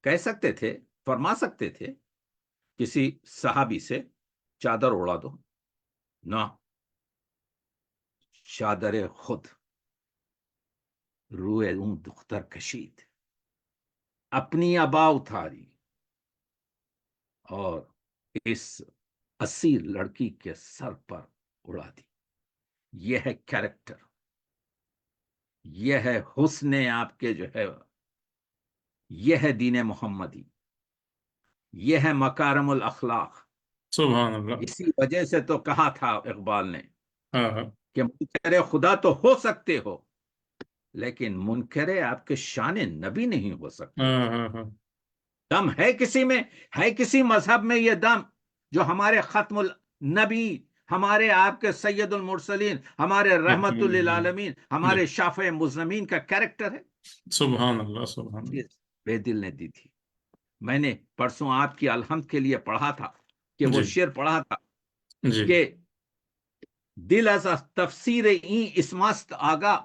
کہہ سکتے تھے، فرما سکتے تھے کسی صحابی سے چادر اڑا دو، نہ، چادر خود روئے اون دختر کشید، اپنی ابا اتاری اور اس اسیر لڑکی کے سر پر اڑا دی. یہ ہے کیریکٹر، یہ ہے حسن آپ کے جو ہے، یہ ہے دین محمدی، یہ ہے مکارم الاخلاق. سبحان اللہ. اسی وجہ سے تو کہا تھا اقبال نے ہاں ہاں کہ منکر خدا تو ہو سکتے ہو لیکن منکر آپ کے شان نبی نہیں ہو سکتے. ہاں ہاں ہاں. دم ہے کسی میں، ہے کسی مذہب میں یہ دم جو ہمارے ختم النبی، ہمارے آپ کے سید المرسلین، ہمارے رحمت للعالمین، ہمارے شافع مذنبین کا کیریکٹر ہے. سبحان اللہ سبحان اللہ. بے دل نے دی تھی. میں نے پرسوں آپ کی الحمد کے لیے پڑھا تھا کہ وہ جی شعر پڑھا تھا جی. کہ دل از تفسیر این اسمست آگا.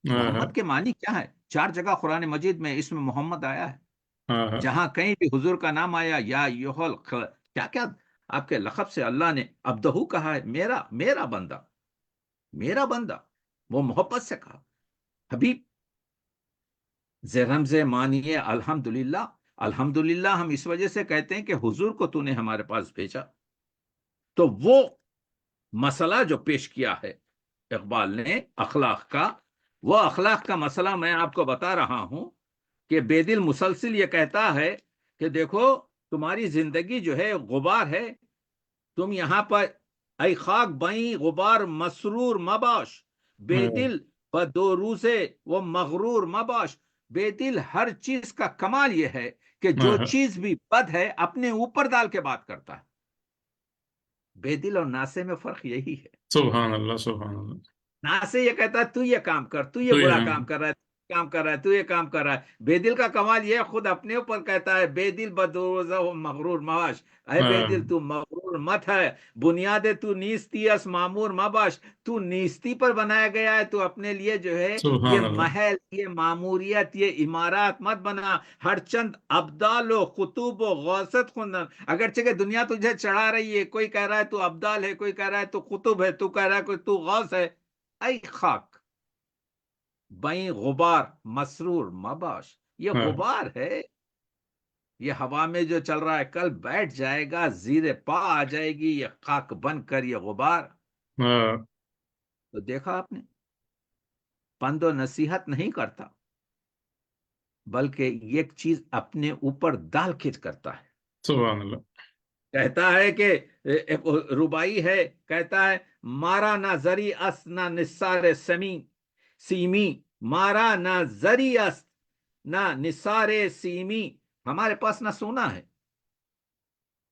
ہاں ہاں محمد کے معنی کیا ہے؟ 4 جگہ قرآن مجید میں اسم محمد آیا ہے. ہاں ہاں. جہاں کہیں بھی حضور کا نام آیا، یا یوہل کیا کیا آپ کے لقب سے اللہ نے عبدہو کہا ہے، میرا بندہ، میرا بندہ، وہ محبت سے کہا. حبیب رمز مانیے الحمدللہ. الحمدللہ ہم اس وجہ سے کہتے ہیں کہ حضور کو تو نے ہمارے پاس بھیجا. تو وہ مسئلہ جو پیش کیا ہے اقبال نے اخلاق کا، وہ اخلاق کا مسئلہ میں آپ کو بتا رہا ہوں کہ بے دل مسلسل یہ کہتا ہے کہ دیکھو تمہاری زندگی جو ہے غبار ہے، تم یہاں پر اے خاک بئیں غبار مسرور مباش، بے دل دو روزے وہ مغرور مباش. بے دل ہر چیز کا کمال یہ ہے کہ جو چیز بھی بد ہے اپنے اوپر ڈال کے بات کرتا ہے. بے دل اور ناسے میں فرق یہی ہے. سبحان اللہ سبحان اللہ. ناسے یہ کہتا ہے تو یہ کام کر، تو یہ برا کام کر رہا ہے، کام کر رہا ہے، تو یہ کام کر رہا ہے. بے دل کا کمال یہ خود اپنے اوپر کہتا ہے، بے دل بدروزہ و مغرور مواش. اے بے دل تو مغرور مت ہے، بنیاد تو نیستی اس معمور مباش. تو نیستی پر بنایا گیا ہے، تو اپنے لیے جو ہے یہ سبحان اللہ. محل، یہ معموریت، یہ عمارات مت بنا. ہر چند ابدال و خطوب و غوثت خوندن، اگرچہ کہ دنیا تجھے چڑھا رہی ہے، کوئی کہہ رہا ہے تو ابدال ہے، کوئی کہہ رہا ہے تو قطب ہے، تو کہہ رہا ہے کوئی تو غوث ہے. اے خاک بئیں غبار مسرور مباش، یہ غبار ہے. یہ ہوا میں جو چل رہا ہے کل بیٹھ جائے گا، زیر پا آ جائے گی یہ خاک بن کر یہ غبار. ہاں تو دیکھا آپ نے، پند و نصیحت نہیں کرتا بلکہ ایک چیز اپنے اوپر دال کھینچ کرتا ہے. سبحان اللہ. کہتا ہے کہ ایک ربائی ہے، کہتا ہے مارا نہ زری اس نہ نثار سیمی، مارا نہ زری اس نہ نثار سیمی. ہمارے پاس نہ سونا ہے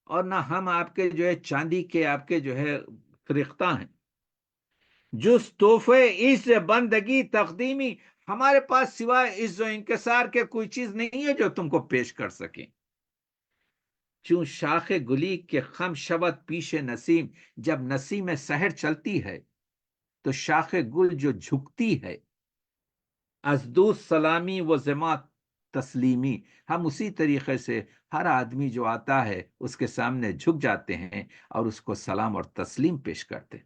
اور نہ ہم آپ کے جو ہے چاندی کے آپ کے جو ہے ریختہ ہیں. جس تحفے اس بندگی تقدیمی، ہمارے پاس سوائے عز و انکسار کے کوئی چیز نہیں ہے جو تم کو پیش کر سکیں. چون شاخ گلی کے خم شبت پیش نسیم، جب نسیم سحر چلتی ہے تو شاخ گل جو جھکتی ہے، ازدو سلامی و زمات تسلیمی، ہم اسی طریقے سے ہر آدمی جو آتا ہے اس کے سامنے جھک جاتے ہیں اور اس کو سلام اور تسلیم پیش کرتے ہیں.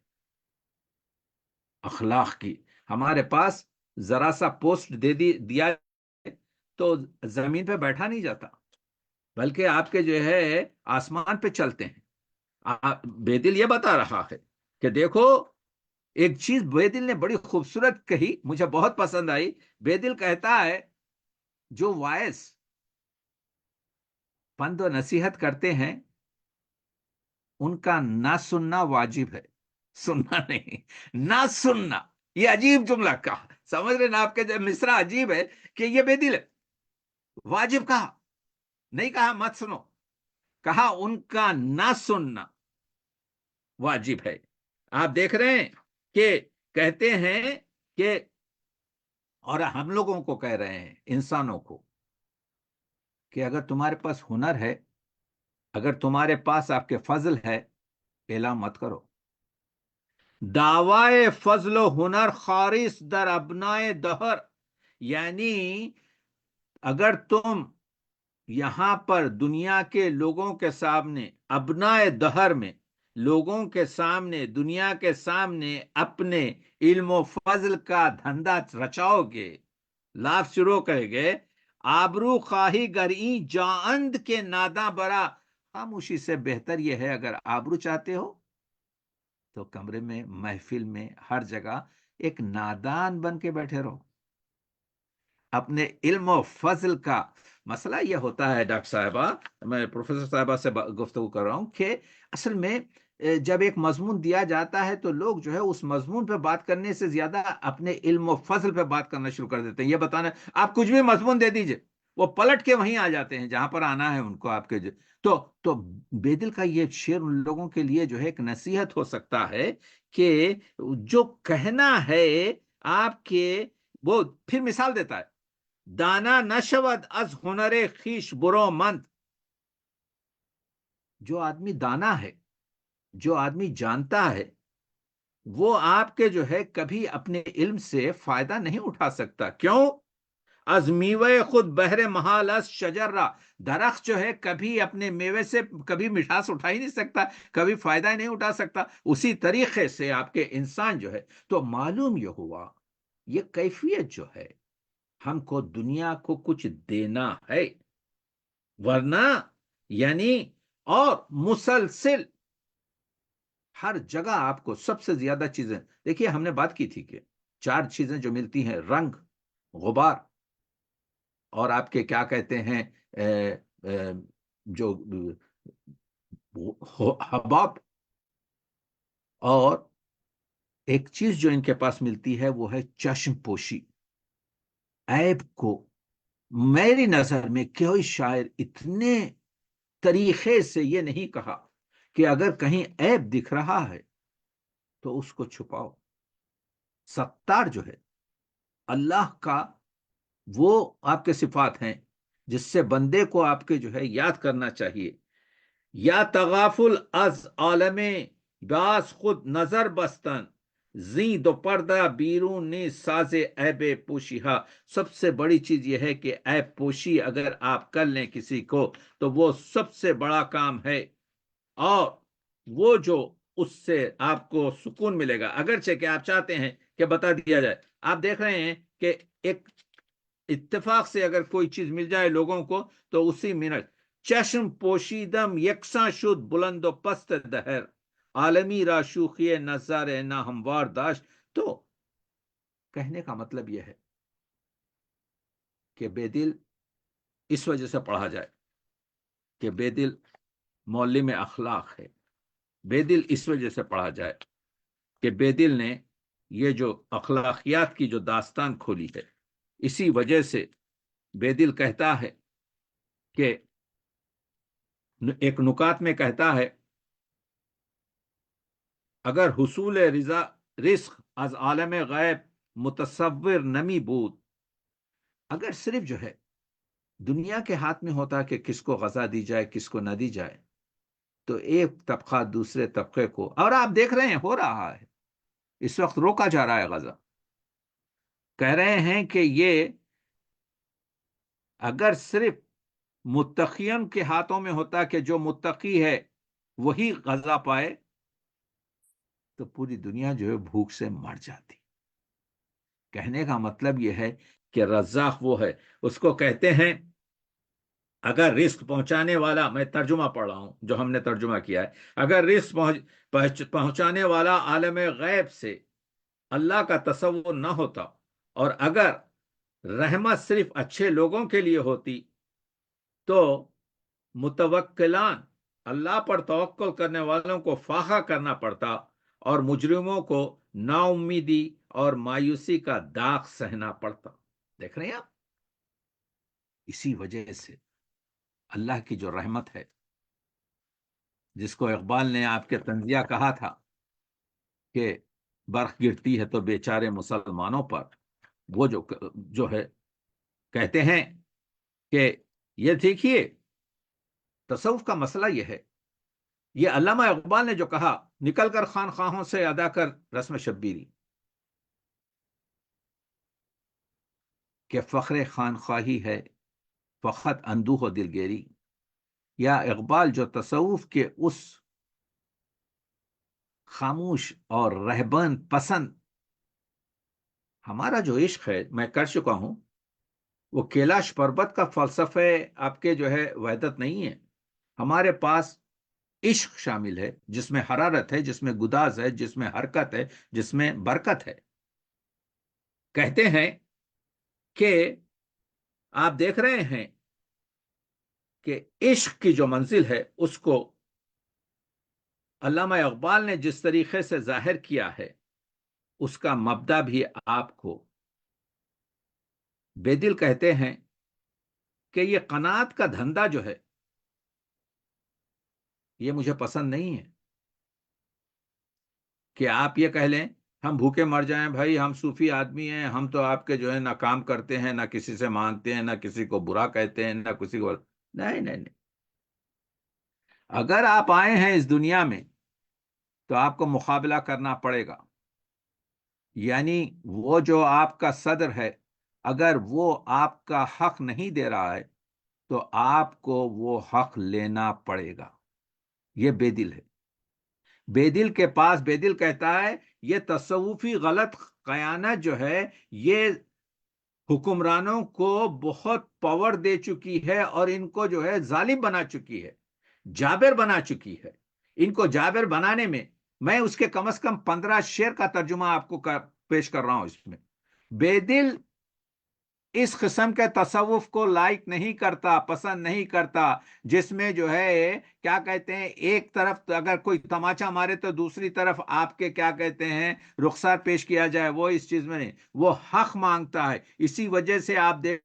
اخلاق کی ہمارے پاس ذرا سا پوسٹ دیا تو زمین پہ بیٹھا نہیں جاتا، بلکہ آپ کے جو ہے آسمان پہ چلتے ہیں. بے دل یہ بتا رہا ہے کہ دیکھو، ایک چیز بے دل نے بڑی خوبصورت کہی، مجھے بہت پسند آئی. بے دل کہتا ہے جو وائس پند و نصیحت کرتے ہیں ان کا نہ سننا واجب ہے، سننا نہیں، نہ سننا. یہ عجیب جملہ کہا، سمجھ رہے نا آپ کے جو مصرع عجیب ہے کہ یہ بے دل ہے. واجب کہا نہیں، کہا مت سنو، کہا ان کا نہ سننا واجب ہے. آپ دیکھ رہے ہیں کہ کہتے ہیں کہ، اور ہم لوگوں کو کہہ رہے ہیں انسانوں کو، کہ اگر تمہارے پاس ہنر ہے، اگر تمہارے پاس آپ کے فضل ہے، اعلان مت کرو. دعوائے فضل و ہنر خارس در ابنائے دہر، یعنی اگر تم یہاں پر دنیا کے لوگوں کے سامنے، ابنائے دہر میں لوگوں کے سامنے، دنیا کے سامنے اپنے علم و فضل کا دھندا رچاؤ گے، لاف شروع کرے گے، آبرو خواہی گرئی جاند کے ناداں برا. خاموشی سے بہتر یہ ہے، اگر آبرو چاہتے ہو تو کمرے میں، محفل میں، ہر جگہ ایک نادان بن کے بیٹھے رہو. اپنے علم و فضل کا مسئلہ یہ ہوتا ہے ڈاکٹر صاحبہ، میں پروفیسر صاحبہ سے گفتگو کر رہا ہوں، کہ اصل میں جب ایک مضمون دیا جاتا ہے تو لوگ جو ہے اس مضمون پہ بات کرنے سے زیادہ اپنے علم و فضل پہ بات کرنا شروع کر دیتے ہیں. یہ بتانا، آپ کچھ بھی مضمون دے دیجئے وہ پلٹ کے وہیں آ جاتے ہیں جہاں پر آنا ہے ان کو آپ کے تو بے دل کا یہ شعر ان لوگوں کے لیے جو ہے ایک نصیحت ہو سکتا ہے کہ جو کہنا ہے آپ کے، وہ پھر مثال دیتا ہے، دانا نشود از ہنر خیش برو مند. جو آدمی دانا ہے، جو آدمی جانتا ہے، وہ آپ کے جو ہے کبھی اپنے علم سے فائدہ نہیں اٹھا سکتا. کیوں؟ از میوے خود بہر محال از شجر را، درخت جو ہے کبھی اپنے میوے سے کبھی مٹھاس اٹھا ہی نہیں سکتا، کبھی فائدہ ہی نہیں اٹھا سکتا. اسی طریقے سے آپ کے انسان جو ہے، تو معلوم یہ ہوا یہ کیفیت جو ہے، ہم کو دنیا کو کچھ دینا ہے، ورنہ یعنی اور مسلسل ہر جگہ آپ کو سب سے زیادہ چیزیں، دیکھیے ہم نے بات کی تھی کہ 4 چیزیں جو ملتی ہیں، رنگ، غبار، اور آپ کے کیا کہتے ہیں جو حباب، اور ایک چیز جو ان کے پاس ملتی ہے وہ ہے چشم پوشی. عیب کو، میری نظر میں کوئی شاعر اتنے طریقے سے یہ نہیں کہا کہ اگر کہیں عیب دکھ رہا ہے تو اس کو چھپاؤ. ستار جو ہے اللہ کا، وہ آپ کے صفات ہیں جس سے بندے کو آپ کے جو ہے یاد کرنا چاہیے. یا تغافل از عالم باس خود نظر بستن، زیں دو پردہ بیرون نے ساز عیب پوشیہا. سب سے بڑی چیز یہ ہے کہ عیب پوشی اگر آپ کر لیں کسی کو تو وہ سب سے بڑا کام ہے، اور وہ جو اس سے آپ کو سکون ملے گا، اگرچہ کہ آپ چاہتے ہیں کہ بتا دیا جائے. آپ دیکھ رہے ہیں کہ ایک اتفاق سے اگر کوئی چیز مل جائے لوگوں کو تو اسی منٹ چشم پوشیدم یکساں شد بلند و پست دہر، عالمی را شوخی نظر نہ ہموار داشت. تو کہنے کا مطلب یہ ہے کہ بے دل اس وجہ سے پڑھا جائے کہ بے دل معلم اخلاق ہے. بے دل اس وجہ سے پڑھا جائے کہ بے دل نے یہ جو اخلاقیات کی جو داستان کھولی ہے، اسی وجہ سے بے دل کہتا ہے کہ ایک نکات میں کہتا ہے، اگر حصول رزق از عالم غیب متصور نمی بود، اگر صرف جو ہے دنیا کے ہاتھ میں ہوتا کہ کس کو غذا دی جائے کس کو نہ دی جائے، تو ایک طبقہ دوسرے طبقے کو، اور آپ دیکھ رہے ہیں ہو رہا ہے، اس وقت روکا جا رہا ہے غزہ. کہہ رہے ہیں کہ یہ اگر صرف متقیوں کے ہاتھوں میں ہوتا کہ جو متقی ہے وہی غذا پائے، تو پوری دنیا جو ہے بھوک سے مر جاتی. کہنے کا مطلب یہ ہے کہ رزاق وہ ہے، اس کو کہتے ہیں اگر رزق پہنچانے والا، میں ترجمہ پڑھ رہا ہوں جو ہم نے ترجمہ کیا ہے، اگر رزق پہنچانے والا عالم غیب سے اللہ کا تصور نہ ہوتا، اور اگر رحمت صرف اچھے لوگوں کے لیے ہوتی، تو متوکلان اللہ پر توکل کرنے والوں کو فاقہ کرنا پڑتا اور مجرموں کو نا امیدی اور مایوسی کا داغ سہنا پڑتا. دیکھ رہے ہیں آپ، اسی وجہ سے اللہ کی جو رحمت ہے، جس کو اقبال نے آپ کے طنزیہ کہا تھا کہ برف گرتی ہے تو بیچارے مسلمانوں پر، وہ جو ہے کہتے ہیں کہ یہ دیکھیے تصوف کا مسئلہ یہ ہے، یہ علامہ اقبال نے جو کہا، نکل کر خانخواہوں سے ادا کر رسم شبیری، کہ فخر خانخواہی ہے فقط اندوہ و دلگیری. یا اقبال جو تصوف کے اس خاموش اور رہبان پسند، ہمارا جو عشق ہے میں کر چکا ہوں، وہ کیلاش پربت کا فلسفہ آپ کے جو ہے وحدت نہیں ہے. ہمارے پاس عشق شامل ہے جس میں حرارت ہے، جس میں گداز ہے، جس میں حرکت ہے، جس میں برکت ہے. کہتے ہیں کہ آپ دیکھ رہے ہیں کہ عشق کی جو منزل ہے اس کو علامہ اقبال نے جس طریقے سے ظاہر کیا ہے، اس کا مبدا بھی آپ کو بے دل کہتے ہیں کہ یہ قناعت کا دھندا جو ہے یہ مجھے پسند نہیں ہے. کہ آپ یہ کہہ لیں ہم بھوکے مر جائیں، بھائی ہم صوفی آدمی ہیں، ہم تو آپ کے جو ہے نہ کام کرتے ہیں، نہ کسی سے مانگتے ہیں، نہ کسی کو برا کہتے ہیں، نہ کسی کو، نہیں نہیں نہیں. اگر آپ آئے ہیں اس دنیا میں تو آپ کو مقابلہ کرنا پڑے گا. یعنی وہ جو آپ کا صدر ہے، اگر وہ آپ کا حق نہیں دے رہا ہے تو آپ کو وہ حق لینا پڑے گا. یہ بے دل ہے. بے دل کے پاس، بے دل کہتا ہے یہ تصوفی غلط قیانت جو ہے یہ حکمرانوں کو بہت پاور دے چکی ہے اور ان کو جو ہے ظالم بنا چکی ہے، جابر بنا چکی ہے. ان کو جابر بنانے میں اس کے کم از کم 15 شعر کا ترجمہ آپ کو پیش کر رہا ہوں. اس میں بے دل اس قسم کے تصوف کو لائک نہیں کرتا، پسند نہیں کرتا، جس میں جو ہے کیا کہتے ہیں، ایک طرف اگر کوئی تماچا مارے تو دوسری طرف آپ کے کیا کہتے ہیں رخسار پیش کیا جائے. وہ اس چیز میں نہیں، وہ حق مانگتا ہے. اسی وجہ سے آپ دیکھ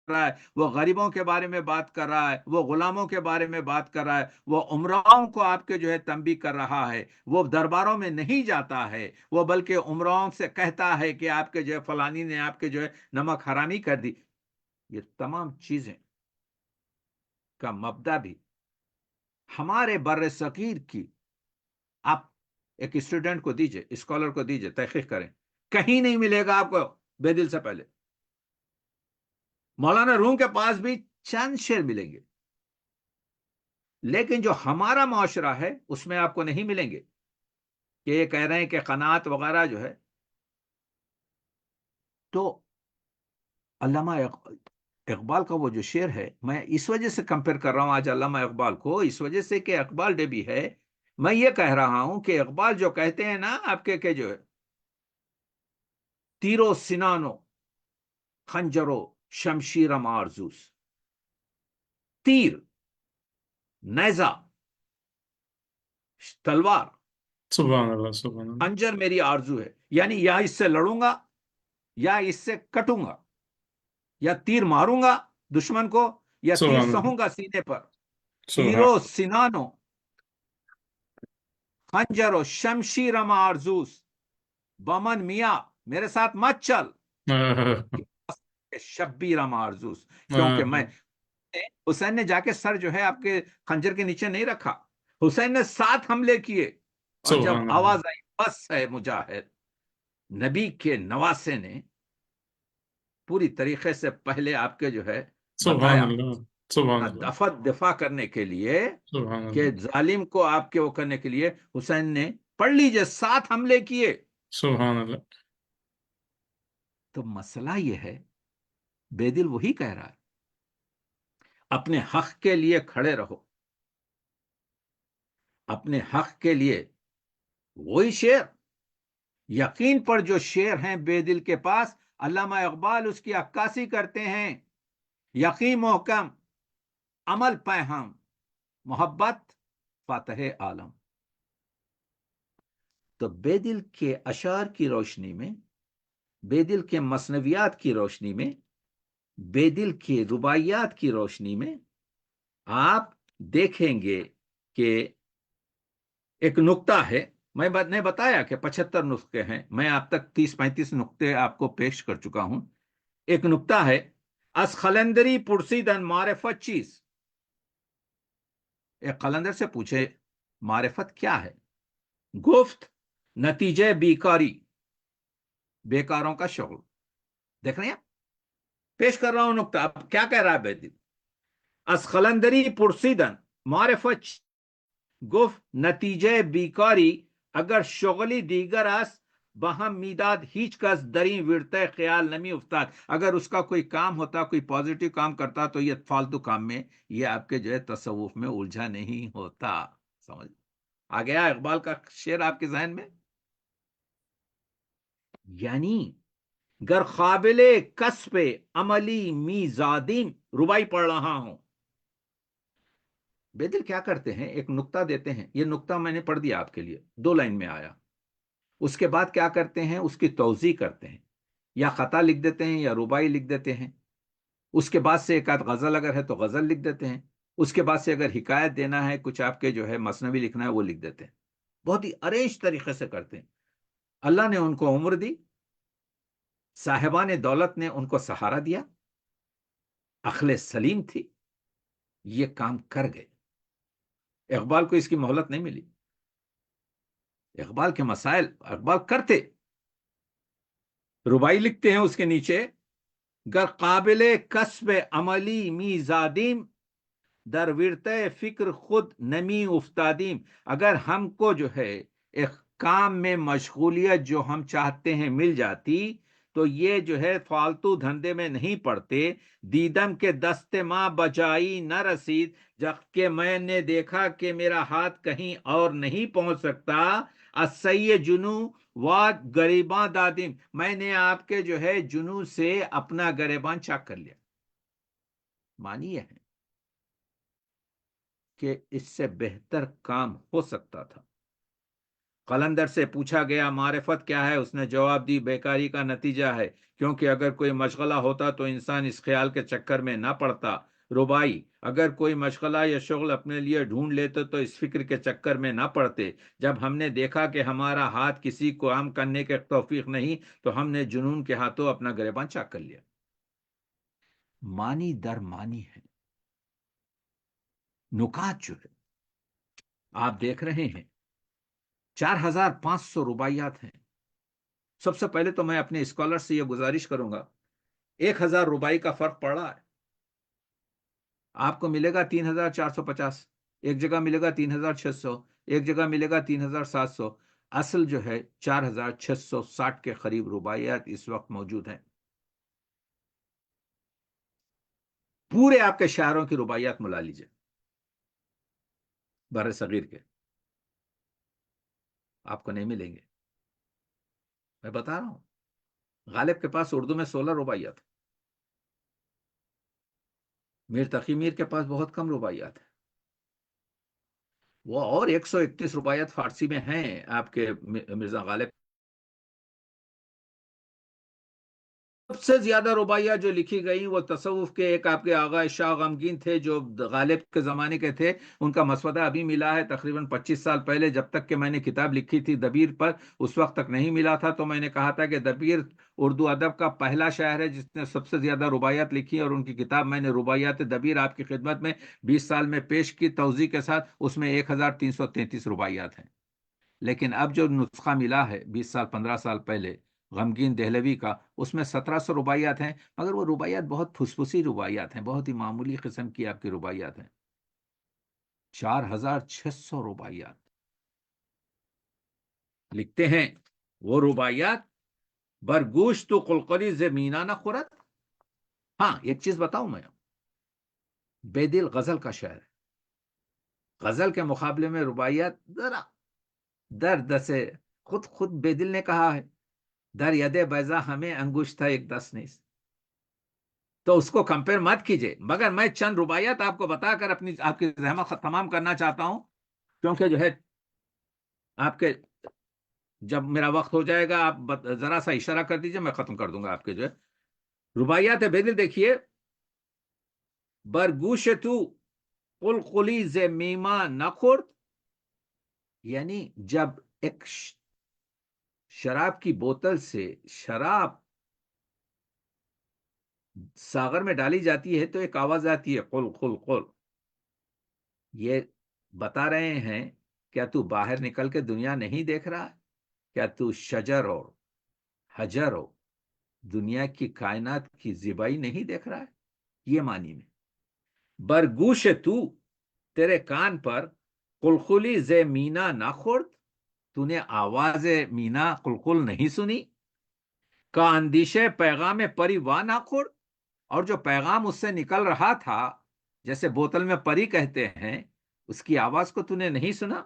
رہا ہے وہ غریبوں کے بارے میں بات کر رہا ہے، وہ غلاموں کے بارے میں بات کر رہا ہے، وہ عمراؤں کو آپ کے جو ہے تنبیہ کر رہا ہے. وہ درباروں میں نہیں جاتا ہے، وہ بلکہ عمراؤں سے کہتا ہے کہ آپ کے جو ہے فلانی نے آپ کے جو ہے نمک حرامی کر دی. یہ تمام چیزیں کا مبدا بھی ہمارے بر صغیر کی، آپ ایک اسٹوڈنٹ کو دیجئے، اسکالر کو دیجئے، تحقیق کریں، کہیں نہیں ملے گا آپ کو بے دل سے پہلے. مولانا روم کے پاس بھی چند شعر ملیں گے، لیکن جو ہمارا معاشرہ ہے اس میں آپ کو نہیں ملیں گے. کہ یہ کہہ رہے ہیں کہ قناعت وغیرہ جو ہے، تو علامہ اقبال کا وہ جو شعر ہے، میں اس وجہ سے کمپیئر کر رہا ہوں آج علامہ اقبال کو، اس وجہ سے کہ اقبال ڈے بھی ہے. میں یہ کہہ رہا ہوں کہ اقبال جو کہتے ہیں نا آپ کے کہ جو ہے تیرو سنانو خنجرو شمشیرم آرزوس، تیر، نیزہ، تلوار، سبحان اللہ، سبحان اللہ، خنجر میری آرزو ہے. یعنی یا اس سے لڑوں گا یا اس سے کٹوں گا، یا تیر ماروں گا دشمن کو یا تیر سبحان اللہ، سہوں گا سینے پر. سبحان تیرو سنانو خنجر و شمشیرم آرزوس، بمن میاں میرے ساتھ مت چل شبیرم آرزوس. کیونکہ میں حسین نے جا کے سر جو ہے آپ کے خنجر کے نیچے نہیں رکھا، حسین نے 7 حملے کیے، اور جب سبحان اللہ، آواز آئی بس ہے مجاہد، نبی کے نواسے نے پوری طریقے سے پہلے آپ کے جو ہے سبحان بتایا اللہ، سبحان اللہ، دفاع کرنے کے لیے، سبحان کہ اللہ، ظالم کو آپ کے وہ کرنے کے لیے حسین نے پڑھ لیجئے 7 حملے کیے. سبحان اللہ، تو مسئلہ یہ ہے، بے دل وہی کہہ رہا ہے اپنے حق کے لیے کھڑے رہو، اپنے حق کے لیے. وہی شعر، یقین پر جو شعر ہیں بے دل کے پاس، علامہ اقبال اس کی عکاسی کرتے ہیں. یقین محکم، عمل پیہم، محبت فاتح عالم. تو بے دل کے اشعار کی روشنی میں، بے دل کے مثنویات کی روشنی میں، بے دل کے رباعیات کی روشنی میں آپ دیکھیں گے کہ ایک نقطہ ہے. میں نے بتایا کہ 75 نقطے ہیں، میں آپ تک 30-35 نقطے آپ کو پیش کر چکا ہوں. ایک نقطہ ہے، از خلندری پرسیدن معرفت چیز. ایک قلندر سے پوچھے معرفت کیا ہے؟ گفت نتیجہ بیکاری، بیکاروں کا شغل. دیکھ رہے ہیں، پیش کر رہا ہوں نقطہ. اب کیا کہہ رہا ہے بے دل؟ از خلندری پرسیدن معرفت گفت نتیجه بیکاری، اگر شغلی دیگر است بہم میداد ہیچ کس دری ورتے خیال نمی افتاد. اگر اس کا کوئی کام ہوتا، کوئی پازیٹیو کام کرتا، تو یہ فالتو کام میں یہ آپ کے جو ہے تصوف میں الجھا نہیں ہوتا. سمجھ آ گیا اقبال کا شعر آپ کے ذہن میں؟ یعنی گر قابل کسب عملی میزادیم، ربائی پڑھ رہا ہوں. بے دل کیا کرتے ہیں، ایک نقطہ دیتے ہیں، یہ نقطہ میں نے پڑھ دیا آپ کے لیے، 2 لائن میں آیا. اس کے بعد کیا کرتے ہیں، اس کی توضیح کرتے ہیں، یا خطا لکھ دیتے ہیں یا ربائی لکھ دیتے ہیں. اس کے بعد سے ایک آدھ غزل اگر ہے تو غزل لکھ دیتے ہیں. اس کے بعد سے اگر حکایت دینا ہے، کچھ آپ کے جو ہے مثنوی لکھنا ہے، وہ لکھ دیتے ہیں. بہت ہی ارینج طریقے سے کرتے ہیں. اللہ نے ان کو عمر دی، صاحبان دولت نے ان کو سہارا دیا، عقل سلیم تھی، یہ کام کر گئے. اقبال کو اس کی مہلت نہیں ملی. اقبال کے مسائل اقبال کرتے، ربائی لکھتے ہیں اس کے نیچے، گر قابل کسب عملی میزادیم در ورتے فکر خود نمی افتادیم. اگر ہم کو جو ہے ایک کام میں مشغولیت جو ہم چاہتے ہیں مل جاتی، تو یہ جو ہے فالتو دھندے میں نہیں پڑتے. دیدم کے دست ماں بجائی نہ رسید، جب کہ میں نے دیکھا کہ میرا ہاتھ کہیں اور نہیں پہنچ سکتا. اسی جنو واد گریباں دادیم، میں نے آپ کے جو ہے جنو سے اپنا گریباں چاک کر لیا. مانی یہ ہے کہ اس سے بہتر کام ہو سکتا تھا. قلندر سے پوچھا گیا معرفت کیا ہے، اس نے جواب دی بیکاری کا نتیجہ ہے، کیونکہ اگر کوئی مشغلہ ہوتا تو انسان اس خیال کے چکر میں نہ پڑتا. ربائی، اگر کوئی مشغلہ یا شغل اپنے لیے ڈھونڈ لیتے تو اس فکر کے چکر میں نہ پڑتے. جب ہم نے دیکھا کہ ہمارا ہاتھ کسی کو کام کرنے کے توفیق نہیں، تو ہم نے جنون کے ہاتھوں اپنا گریباں چاک کر لیا. مانی در مانی ہے. نکات جو ہے آپ دیکھ رہے ہیں، 4500 رباعیات ہیں. سب سے پہلے تو میں اپنے اسکالر سے یہ گزارش کروں گا، 1000 ربائی کا فرق پڑ رہا ہے. آپ کو ملے گا 3450، ایک جگہ ملے گا 3600، ایک جگہ ملے گا 3700. اصل جو ہے 4660 کے قریب رباعیات اس وقت موجود ہیں. پورے آپ کے شاعروں کی رباعیات ملا لیجئے بر صغیر کے، آپ کو نہیں ملیں گے. میں بتا رہا ہوں، غالب کے پاس اردو میں 16 رباعیات، میر تقی میر کے پاس بہت کم رباعیات ہیں. وہ اور 131 رباعیات فارسی میں ہیں آپ کے مرزا غالب. سب سے زیادہ رباعیات جو لکھی گئی وہ تصوف کے ایک آپ کے آغا شاہ غمگین تھے جو غالب کے زمانے کے تھے. ان کا مسودہ ابھی ملا ہے تقریباً 25 سال پہلے. جب تک کہ میں نے کتاب لکھی تھی دبیر پر اس وقت تک نہیں ملا تھا. تو میں نے کہا تھا کہ دبیر اردو ادب کا پہلا شاعر ہے جس نے سب سے زیادہ رباعیات لکھی، اور ان کی کتاب میں نے رباعیات دبیر آپ کی خدمت میں 20 سال میں پیش کی توضیح کے ساتھ. اس میں 1333 رباعیات ہیں. لیکن اب جو نسخہ ملا ہے 20 سال 15 سال پہلے غمگین دہلوی کا، اس میں 1700 رباعیات ہیں. مگر وہ رباعیات بہت پھسپھسی رباعیات ہیں، بہت ہی معمولی قسم کی آپ کی رباعیات ہیں. 4600 رباعیات لکھتے ہیں. وہ رباعیات برگوش تو قلقلی ز مینا نہ خورت. ہاں ایک چیز بتاؤں میں، بے دل غزل کا شاعر ہے. غزل کے مقابلے میں رباعیات ذرا درد سے خود بے دل نے کہا ہے در ید بیضا ہمیں انگشتہ ایک دس نیست. تو اس کو کمپیر مت کیجئے. مگر میں چند رباعیات آپ کو بتا کر آپ کی زحمت تمام کرنا چاہتا ہوں، کیونکہ جو ہے آپ کے جب میرا وقت ہو جائے گا آپ ذرا سا اشارہ کر دیجئے، میں ختم کر دوں گا آپ کے جو ہے رباعیات بے دل. دیکھیے، برگوش تو قلقلی ز میما نخورد، یعنی جب ایک شراب کی بوتل سے شراب ساغر میں ڈالی جاتی ہے تو ایک آواز آتی ہے قل قل قل. یہ بتا رہے ہیں کیا تو باہر نکل کے دنیا نہیں دیکھ رہا ہے؟ کیا تو شجر اور حجر اور دنیا کی کائنات کی زیبائی نہیں دیکھ رہا ہے؟ یہ معنی میں برگوش تیرے کان پر قلقلی ز مینا نہ خورد، تو نے آواز مینا قلقل نہیں سنی. کا اندیشے پیغام پری وا نہ خورد، اور جو پیغام اس سے نکل رہا تھا جیسے بوتل میں پری کہتے ہیں، اس کی آواز کو تو نے نہیں سنا.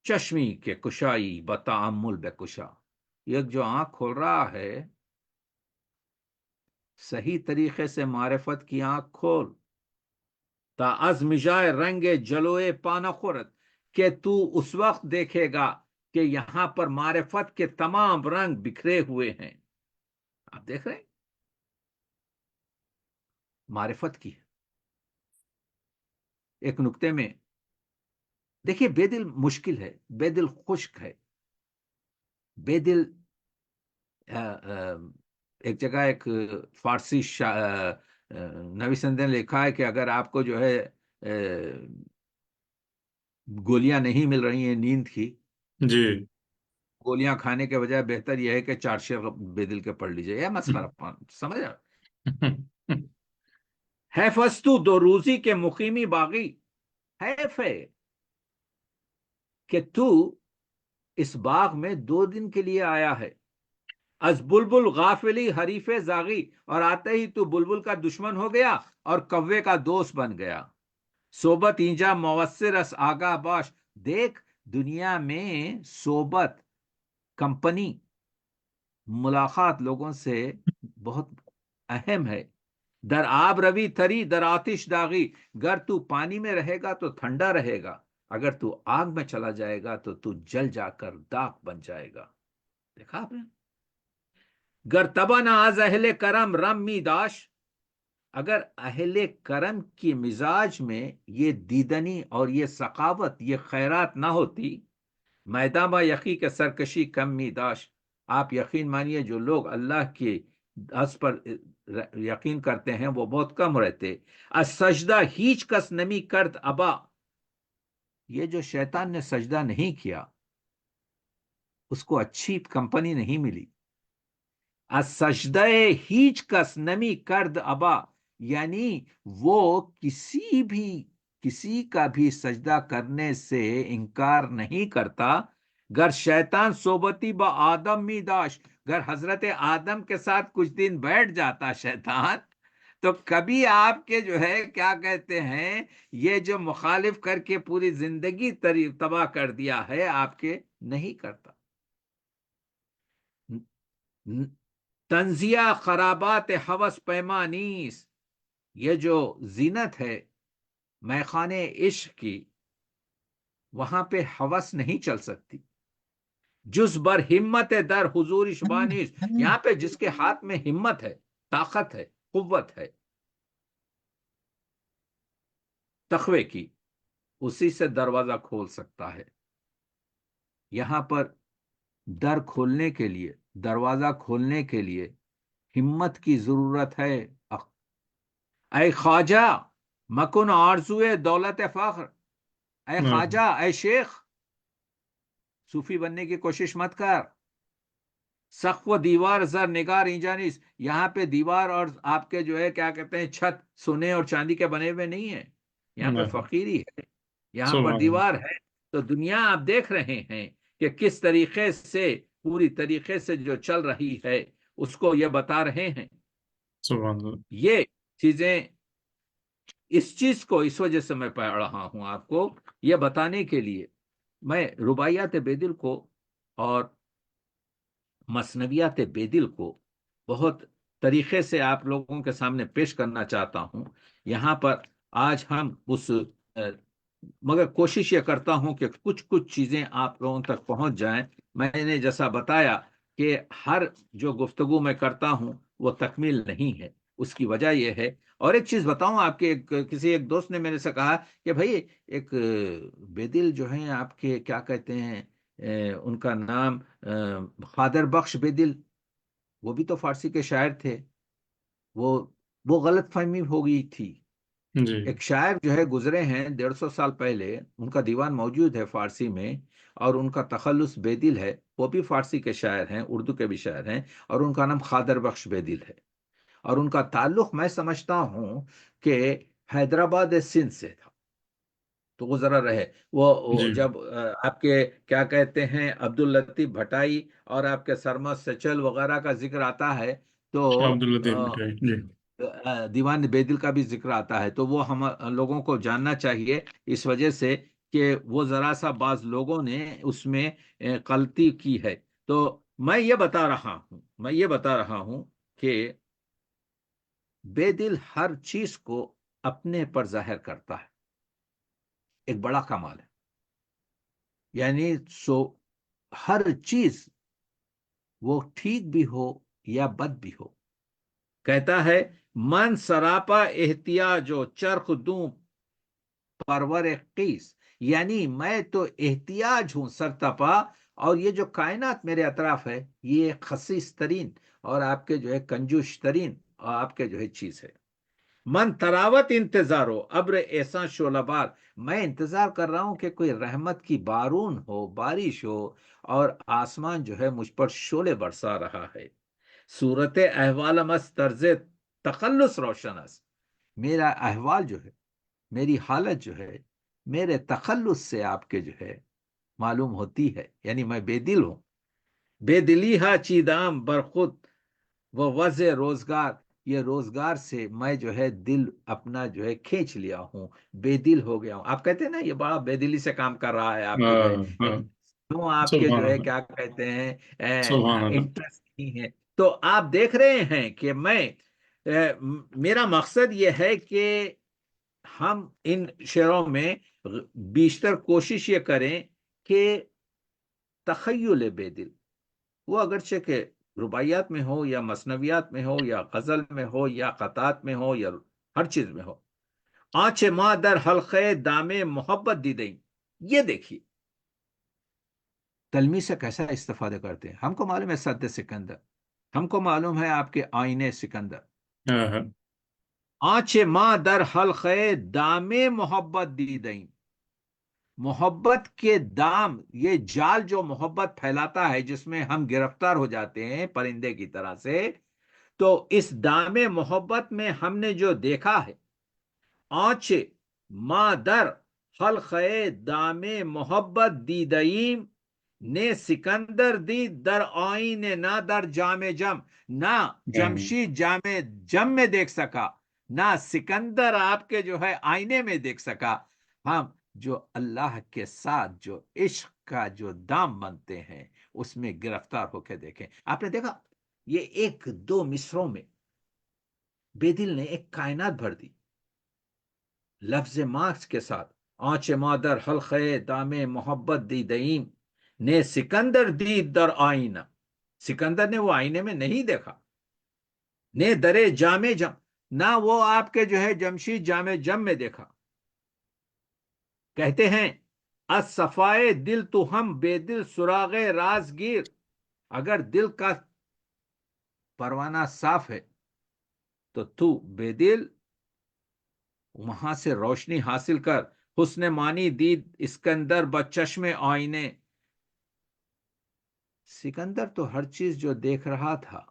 چشمی کے کشائی بتامل بے کشا، یہ جو آنکھ کھول رہا ہے صحیح طریقے سے معرفت کی آنکھ کھول. تا از مجائے رنگ جلوئے پانا خورت، کہ تو اس وقت دیکھے گا کہ یہاں پر معرفت کے تمام رنگ بکھرے ہوئے ہیں. آپ دیکھ رہے ہیں معرفت کی. ایک نقطے میں دیکھیے، بے دل مشکل ہے، بے دل خشک ہے. بے دل ایک جگہ ایک فارسی نوی سندھ نے لکھا ہے کہ اگر آپ کو جو ہے گولیاں نہیں مل رہی ہیں نیند کی، جی گولیاں کھانے کے بجائے بہتر یہ ہے کہ 4 شعر بے دل کے پڑھ لیجئے. یا مسخرہ سمجھ رہا ہے. فستو دو روزی کے مقیمی باغی، حیف ہے کہ تو اس باغ میں 2 دن کے لیے آیا ہے. از بلبل غافلی حریف زاغی، اور آتے ہی تو بلبل کا دشمن ہو گیا اور کوے کا دوست بن گیا. صحبت اینجا موثر اس آگاہ باش، دیکھ دنیا میں صحبت، کمپنی، ملاقات لوگوں سے بہت اہم ہے. در آب روی تری در آتش داغی، گر تو پانی میں رہے گا تو ٹھنڈا رہے گا، اگر تو آگ میں چلا جائے گا تو جل جا کر داغ بن جائے گا. دیکھا آپ نے؟ گر تبانا از اہل کرم رم می داش، اگر اہل کرم کی مزاج میں یہ دیدنی اور یہ سخاوت، یہ خیرات نہ ہوتی، میدان با یقی کے سرکشی کم می داش. آپ یقین مانیے جو لوگ اللہ کے اس پر یقین کرتے ہیں وہ بہت کم رہتے. از سجدہ ہیچ کس نمی کرد ابا، یہ جو شیطان نے سجدہ نہیں کیا اس کو اچھی کمپنی نہیں ملی. از سجدہ ہیچ کس نمی کرد ابا، یعنی وہ کسی کا بھی سجدہ کرنے سے انکار نہیں کرتا. گر شیطان صحبتی با آدم می داشت، گر حضرت آدم کے ساتھ کچھ دن بیٹھ جاتا شیطان تو کبھی آپ کے جو ہے کیا کہتے ہیں یہ جو مخالف کر کے پوری زندگی تباہ کر دیا ہے آپ کے نہیں کرتا. تنزیہ خرابات ہوس پیمانیس، یہ جو زینت ہے میخانے عشق کی، وہاں پہ ہوس نہیں چل سکتی. جز بر ہمت در حضور شبانیس، یہاں پہ جس کے ہاتھ میں ہمت ہے، طاقت ہے، قوت ہے تقوی کی، اسی سے دروازہ کھول سکتا ہے. یہاں پر در کھولنے کے لیے، دروازہ کھولنے کے لیے ہمت کی ضرورت ہے. اے خواجہ مکن آرزوئے دولت فخر، اے خواجہ، اے شیخ، صوفی بننے کی کوشش مت کر. سقف و دیوار زر نگار اینجانیس، یہاں پہ دیوار اور آپ کے جو ہے کیا کہتے ہیں چھت سونے اور چاندی کے بنے ہوئے نہیں ہیں، یہاں پہ فقیری ہے، یہاں پر سبحان دیوار ہے. تو دنیا آپ دیکھ رہے ہیں کہ کس طریقے سے پوری طریقے سے جو چل رہی ہے اس کو یہ بتا رہے ہیں. سبحان اللہ. یہ چیزیں، اس چیز کو اس وجہ سے میں پڑھ رہا ہوں آپ کو یہ بتانے کے لیے. میں رباعیات بے دل کو اور مثنویات بے دل کو بہت طریقے سے آپ لوگوں کے سامنے پیش کرنا چاہتا ہوں. یہاں پر آج ہم مگر کوشش یہ کرتا ہوں کہ کچھ چیزیں آپ لوگوں تک پہنچ جائیں. میں نے جیسا بتایا کہ ہر جو گفتگو میں کرتا ہوں وہ تکمیل نہیں ہے، اس کی وجہ یہ ہے. اور ایک چیز بتاؤں آپ کے، کسی ایک دوست نے میرے سے کہا کہ بھائی ایک بے دل جو ہیں آپ کے کیا کہتے ہیں ان کا نام خادر بخش بے دل، وہ بھی تو فارسی کے شاعر تھے. وہ غلط فہمی ہو گئی تھی. جی ایک شاعر جو ہے گزرے ہیں 150 سال پہلے، ان کا دیوان موجود ہے فارسی میں، اور ان کا تخلص بے دل ہے. وہ بھی فارسی کے شاعر ہیں، اردو کے بھی شاعر ہیں، اور ان کا نام خادر بخش بے دل ہے. اور ان کا تعلق میں سمجھتا ہوں کہ حیدرآباد سندھ سے تھا. تو وہ ذرا رہے، وہ جی. جب آپ کے کیا کہتے ہیں عبداللطیف بھٹائی اور آپ کے سرمد سچل وغیرہ کا ذکر آتا ہے تو شاہ عبد اللطیف بھٹائی. جی. دیوان بے دل کا بھی ذکر آتا ہے. تو وہ ہم لوگوں کو جاننا چاہیے اس وجہ سے کہ وہ ذرا سا بعض لوگوں نے اس میں غلطی کی ہے. تو میں یہ بتا رہا ہوں کہ بے دل ہر چیز کو اپنے پر ظاہر کرتا ہے، ایک بڑا کمال ہے. یعنی ہر چیز وہ ٹھیک بھی ہو یا بد بھی ہو، کہتا ہے من سراپا احتیاجو چرخ دوں پرور قیس، یعنی میں تو احتیاج ہوں سرتپا، اور یہ جو کائنات میرے اطراف ہے یہ خسیس ترین اور آپ کے جو ہے کنجوش ترین اور آپ کے جو ہے چیز ہے. من تراوت انتظارو ابر ایسا شعلہ بار، میں انتظار کر رہا ہوں کہ کوئی رحمت کی بارون ہو، بارش ہو، اور آسمان جو ہے مجھ پر شعلے برسا رہا ہے. صورت احوالم اس طرز تخلص روشن اس، میرا احوال جو ہے، میری حالت جو ہے میرے تخلص سے آپ کے جو ہے معلوم ہوتی ہے. یعنی میں بے دل ہوں. بے دلی ہا چیدام برخود وہ وضع روزگار، یہ روزگار سے میں جو ہے دل اپنا جو ہے کھینچ لیا ہوں، بے دل ہو گیا ہوں. آپ کہتے ہیں نا یہ بڑا بے دلی سے کام کر رہا ہے آپ کے جو ہے، ہاں. کیوں آپ کے سبحان جو ہے اللہ. کیا کہتے ہیں سبحان اللہ. انٹرسٹ نہیں ہے. تو آپ دیکھ رہے ہیں کہ میرا مقصد یہ ہے کہ ہم ان شعروں میں بیشتر کوشش یہ کریں کہ تخیل بے دل، وہ اگرچہ کہ رباعیات میں ہو یا مثنویات میں ہو یا غزل میں ہو یا قطعات میں ہو یا ہر چیز میں ہو. آنچ ماں در حلقے دام محبت دی دئی، یہ دیکھیے تلمی سے کیسا استفادہ کرتے ہیں. ہم کو معلوم ہے سد سکندر، ہم کو معلوم ہے آپ کے آئینے سکندر. ہاں. آنچ ماں در حلقے دام محبت دی دئی، محبت کے دام، یہ جال جو محبت پھیلاتا ہے جس میں ہم گرفتار ہو جاتے ہیں پرندے کی طرح سے، تو اس دام محبت میں ہم نے جو دیکھا ہے، آنچ ماں در حلقے دام محبت دی دئیم نے سکندر دی در آئین نہ در جام جم، نہ جمشید جام جم میں دیکھ سکا، نہ سکندر آپ کے جو ہے آئینے میں دیکھ سکا. ہم جو اللہ کے ساتھ جو عشق کا جو دام بنتے ہیں اس میں گرفتار ہو کے دیکھیں. آپ نے دیکھا یہ ایک دو مصروں میں بے دل نے ایک کائنات بھر دی لفظ مارکس کے ساتھ. آنچ مادر حلقے دام محبت دی دئیم نے سکندر دید در آئینہ. سکندر نے وہ آئینے میں نہیں دیکھا. نے درے جام جم، نہ وہ آپ کے جو ہے جمشید جام جم میں دیکھا. کہتے ہیں از صفائے دل تو ہم بے دل سراغ رازگیر. اگر دل کا پروانہ صاف ہے تو بے دل وہاں سے روشنی حاصل کر. حسن مانی دید اسکندر بچشم آئینے. سکندر تو ہر چیز جو دیکھ رہا تھا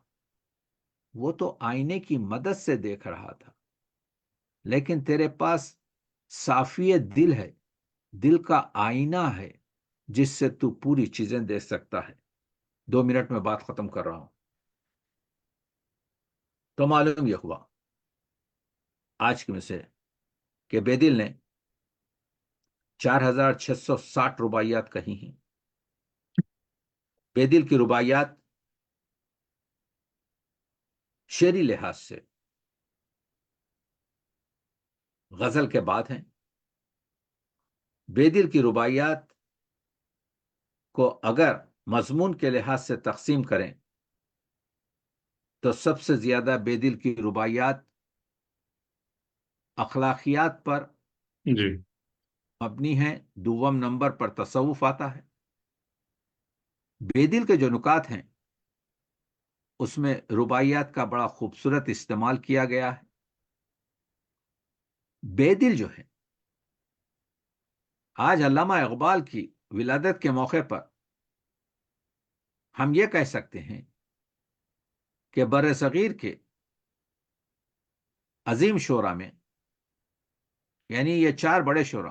وہ تو آئینے کی مدد سے دیکھ رہا تھا، لیکن تیرے پاس صافی دل ہے، دل کا آئینہ ہے جس سے تو پوری چیزیں دیکھ سکتا ہے. 2 منٹ میں بات ختم کر رہا ہوں. تو معلوم یہ ہوا آج کے میں سے کہ بے دل نے 4660 رباعیات کہی ہیں. بے دل کی رباعیات شعری لحاظ سے غزل کے بعد ہیں. بے دل کی رباعیات کو اگر مضمون کے لحاظ سے تقسیم کریں تو سب سے زیادہ بے دل کی رباعیات اخلاقیات پر جی مبنی ہیں. دوم نمبر پر تصوف آتا ہے. بے دل کے جو نکات ہیں اس میں رباعیات کا بڑا خوبصورت استعمال کیا گیا ہے. بے دل جو ہے آج علامہ اقبال کی ولادت کے موقع پر ہم یہ کہہ سکتے ہیں کہ بر صغیر کے عظیم شعرا میں، یعنی یہ 4 بڑے شعرا،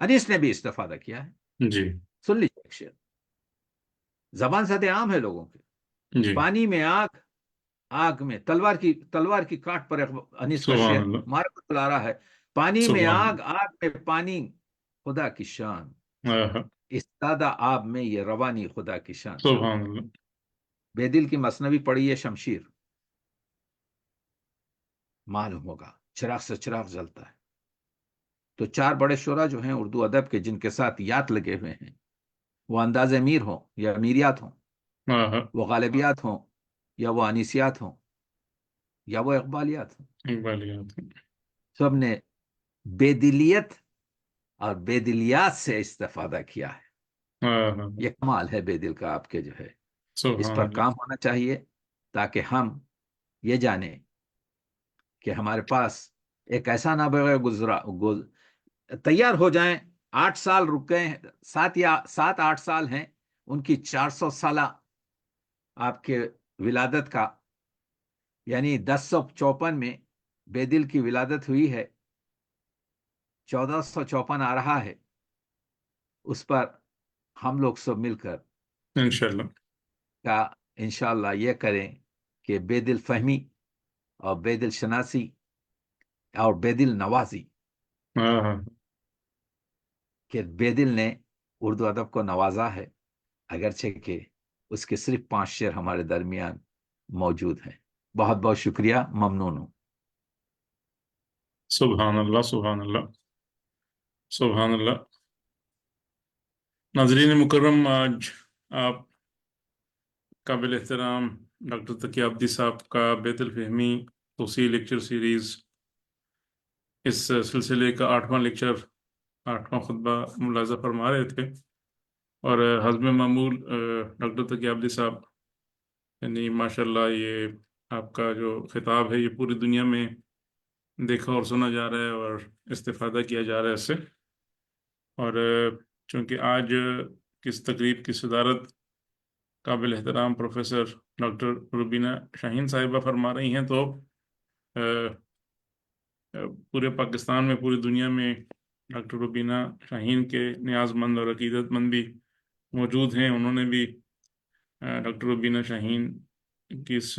انیس نے بھی استفادہ کیا ہے. جی سن لیجیے ایک شعر، زبان سطح عام ہے لوگوں کے. جی پانی میں آگ، آگ میں تلوار کی کاٹ پر انیس کا سبحان شعر اللہ مارا چلا رہا ہے. پانی میں سبحان آگ، آگ میں پانی، خدا کی شان. اللہ استادہ آب میں یہ روانی، خدا کی شان. سبحان اللہ بے دل کی مثنوی پڑھی ہے شمشیر، معلوم ہوگا چراغ سے چراغ جلتا ہے. تو 4 بڑے شعرا جو ہیں اردو ادب کے جن کے ساتھ یات لگے ہوئے ہیں، وہ انداز میر ہوں یا میریات ہوں، وہ غالبیات ہوں یا وہ انیسیات ہوں یا وہ اقبالیات ہوں، اقبالیات سب نے بے دلیت اور بے دلیات سے استفادہ کیا ہے. یہ کمال ہے بے دل کا آپ کے جو ہے. اس سبحان پر اللہ کام ہونا چاہیے تاکہ ہم یہ جانیں کہ ہمارے پاس ایک ایسا نابغہ تیار ہو جائیں. 8 سال رک گئے ہیں، 7 8 سال ہیں ان کی 400 سالہ آپ کے ولادت کا، یعنی 1054 میں بے دل کی ولادت ہوئی ہے، 1454 آ رہا ہے. اس پر ہم لوگ سب مل کر انشاءاللہ کا انشاءاللہ یہ کریں کہ بے دل فہمی اور بے دل شناسی اور بے دل نوازی، کہ بے دل نے اردو ادب کو نوازا ہے، اگرچہ کہ اس کے صرف 5 شعر ہمارے درمیان موجود ہیں. بہت بہت شکریہ، ممنون ہوں. سبحان اللہ سبحان اللہ سبحان اللہ. ناظرین مکرم، آج آپ قابل احترام ڈاکٹر تقی عابدی صاحب کا بیت الفہمی توسیع لیکچر سیریز، اس سلسلے کا 8واں لیکچر، 8واں خطبہ ملاحظہ فرما رہے تھے. اور حسب معمول ڈاکٹر تقی عابدی صاحب، یعنی ماشاءاللہ یہ آپ کا جو خطاب ہے یہ پوری دنیا میں دیکھا اور سنا جا رہا ہے اور استفادہ کیا جا رہا ہے اس سے. اور چونکہ آج کس تقریب کی صدارت قابل احترام پروفیسر ڈاکٹر روبینہ شاہین صاحبہ فرما رہی ہیں، تو پورے پاکستان میں، پوری دنیا میں ڈاکٹر روبینہ شاہین کے نیاز مند اور عقیدت مند بھی موجود ہیں. انہوں نے بھی ڈاکٹر روبینہ شاہین کی اس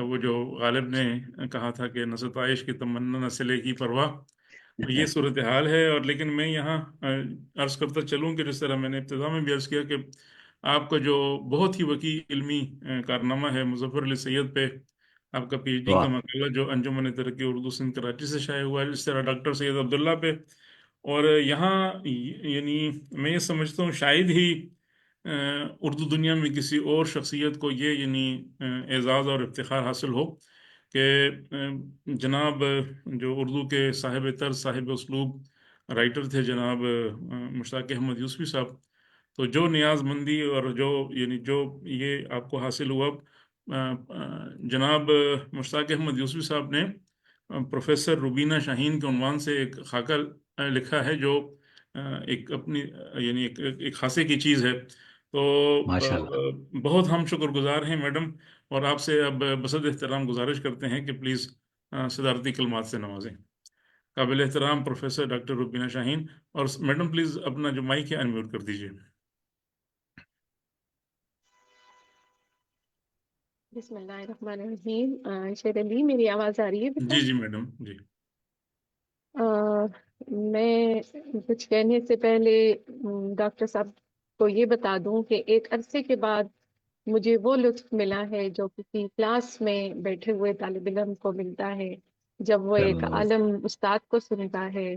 وہ جو غالب نے کہا تھا کہ نہ ستائش کی تمنا نہ صلے کی پرواہ، تو یہ صورتحال ہے. اور لیکن میں یہاں عرض کرتا چلوں کہ جس طرح میں نے ابتدا میں بھی عرض کیا کہ آپ کا جو بہت ہی وسیع علمی کارنامہ ہے مظفر علی سید پہ، آپ کا پی ایچ ڈی کا واہ، مقالہ جو انجمن ترقی اردو سندھ کراچی سے شائع ہوا ہے، اس طرح ڈاکٹر سید عبداللہ پہ. اور یہاں یعنی میں یہ سمجھتا ہوں شاید ہی اردو دنیا میں کسی اور شخصیت کو یہ یعنی اعزاز اور افتخار حاصل ہو کہ جناب جو اردو کے صاحب طرز صاحب اسلوب رائٹر تھے جناب مشتاق احمد یوسفی صاحب، تو جو نیاز مندی اور جو یعنی جو یہ آپ کو حاصل ہوا، جناب مشتاق احمد یوسفی صاحب نے پروفیسر روبینہ شاہین کے عنوان سے ایک خاکہ لکھا ہے جو ایک اپنی یعنی ایک خاصے کی چیز ہے. تو ماشاء اللہ. بہت ہم شکر گزار ہیں میڈم، اور آپ سے اب بصد احترام گزارش کرتے ہیں کہ پلیز صدارتی کلمات سے نوازیں. قابل احترام پروفیسر ڈاکٹر روبینہ شاہین. اور میڈم پلیز اپنا جو مائک ہے انمیوٹ کر دیجیے. بسم اللہ الرحمن الرحیم. شیر علی، میری آواز آ رہی ہے بیٹا؟ جی جی میڈم جی. میں کچھ کہنے سے پہلے ڈاکٹر صاحب کو یہ بتا دوں کہ ایک عرصے کے بعد مجھے وہ لطف ملا ہے جو کسی کلاس میں بیٹھے ہوئے طالب علم کو ملتا ہے جب وہ ایک ضرور عالم استاد کو سنتا ہے،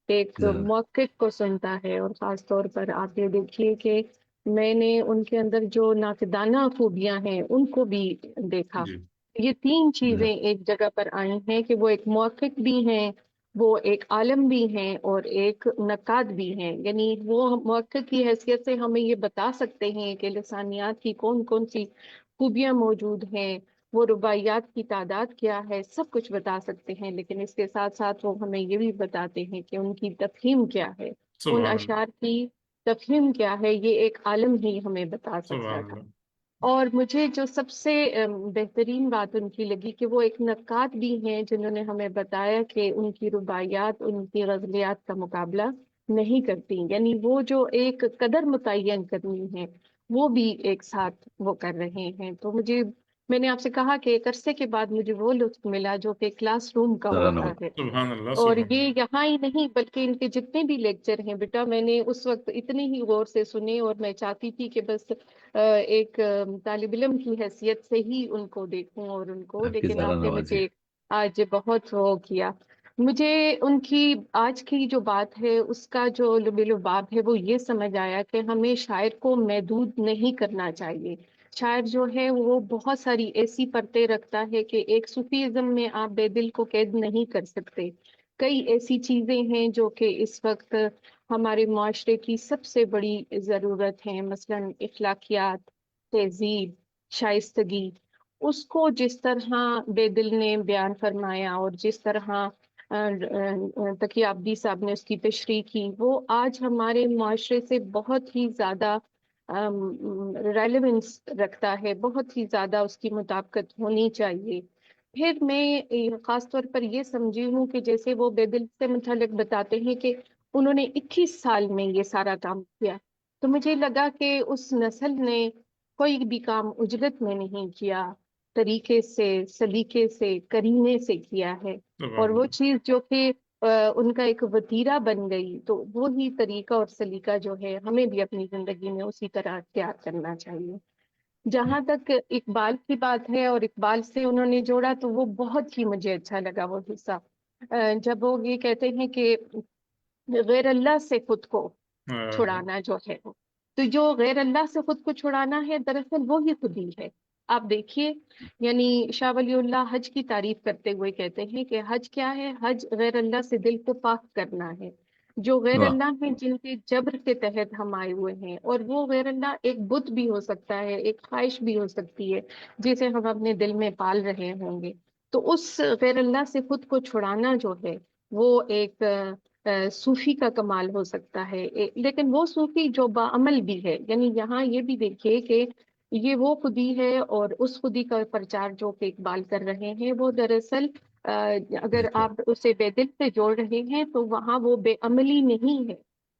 ایک ضرور. موقف کو سنتا ہے. اور خاص طور پر آپ یہ دیکھیے کہ میں نے ان کے اندر جو ناقدانہ خوبیاں ہیں ان کو بھی دیکھا. جی یہ تین چیزیں ایک جگہ پر آئی ہیں کہ وہ ایک موقف بھی ہیں، وہ ایک عالم بھی ہیں، اور ایک نقاد بھی ہیں. یعنی وہ موقع کی حیثیت سے ہمیں یہ بتا سکتے ہیں کہ لسانیات کی کون کون سی خوبیاں موجود ہیں، وہ رباعیات کی تعداد کیا ہے، سب کچھ بتا سکتے ہیں. لیکن اس کے ساتھ ساتھ وہ ہمیں یہ بھی بتاتے ہیں کہ ان کی تفہیم کیا ہے، ان سبحان اللہ. اشعار کی تفہیم کیا ہے. یہ ایک عالم ہی ہمیں بتا سکتا سبحان تھا. اللہ. اور مجھے جو سب سے بہترین بات ان کی لگی کہ وہ ایک نقاد بھی ہیں جنہوں نے ہمیں بتایا کہ ان کی رباعیات ان کی غزلیات کا مقابلہ نہیں کرتی. یعنی وہ جو ایک قدر متعین کرنی ہے وہ بھی ایک ساتھ وہ کر رہے ہیں. تو میں نے آپ سے کہا کہ ایک عرصے کے بعد مجھے وہ لطف ملا جو کہ کلاس روم کا ہوتا ہے. سبحان اللہ. اور سبحان یہ اللہ. یہاں ہی نہیں بلکہ ان کے جتنے بھی لیکچر ہیں بیٹا، میں نے اس وقت اتنے ہی غور سے سنے، اور میں چاہتی تھی کہ بس ایک طالب علم کی حیثیت سے ہی ان کو دیکھوں اور ان کو، آپ کی لیکن ذرا آپ نے نوازی. مجھے آج بہت وہ کیا. مجھے ان کی آج کی جو بات ہے اس کا جو لب لباب ہے وہ یہ سمجھ آیا کہ ہمیں شاعر کو محدود نہیں کرنا چاہیے. شاعر جو ہے وہ بہت ساری ایسی پرتیں رکھتا ہے کہ ایک صوفیزم میں آپ بے دل کو قید نہیں کر سکتے. کئی ایسی چیزیں ہیں جو کہ اس وقت ہمارے معاشرے کی سب سے بڑی ضرورت ہے، مثلا اخلاقیات، تہذیب، شائستگی. اس کو جس طرح بے دل نے بیان فرمایا اور جس طرح تقی عبدی صاحب نے اس کی تشریح کی، وہ آج ہمارے معاشرے سے بہت ہی زیادہ ریلیونس رکھتا ہے، بہت ہی زیادہ اس کی مطابقت ہونی چاہیے. پھر میں خاص طور پر یہ سمجھی ہوں کہ جیسے وہ بے دل سے متعلق بتاتے ہیں کہ انہوں نے 21 سال میں یہ سارا کام کیا، تو مجھے لگا کہ اس نسل نے کوئی بھی کام عجلت میں نہیں کیا، طریقے سے، سلیقے سے، کرینے سے کیا ہے. اور سبحان وہ اللہ. چیز جو کہ ان کا ایک وتیرہ بن گئی، تو وہی طریقہ اور سلیقہ جو ہے ہمیں بھی اپنی زندگی میں اسی طرح اختیار کرنا چاہیے. جہاں تک اقبال کی بات ہے اور اقبال سے انہوں نے جوڑا، تو وہ بہت ہی مجھے اچھا لگا وہ حصہ، جب وہ یہ کہتے ہیں کہ غیر اللہ سے خود کو چھڑانا جو ہے، تو جو غیر اللہ سے خود کو چھڑانا ہے دراصل وہی خودی ہے. آپ دیکھیے، یعنی شاہ ولی اللہ حج کی تعریف کرتے ہوئے کہتے ہیں کہ حج کیا ہے؟ حج غیر اللہ سے دل کو پاک کرنا ہے. جو غیر واہ. اللہ ہیں جن کے جبر کے تحت ہم آئے ہوئے ہیں، اور وہ غیر اللہ ایک بت بھی ہو سکتا ہے، ایک خواہش بھی ہو سکتی ہے جسے ہم اپنے دل میں پال رہے ہوں گے. تو اس غیر اللہ سے خود کو چھڑانا جو ہے وہ ایک صوفی کا کمال ہو سکتا ہے. لیکن وہ صوفی جو باعمل بھی ہے، یعنی یہاں یہ بھی دیکھیے کہ یہ وہ خودی ہے، اور اس خودی کا پرچار جو کہ اقبال کر رہے ہیں وہ دراصل اگر آپ اسے بے دل سے جوڑ رہے ہیں تو وہاں وہ بے عملی نہیں ہے،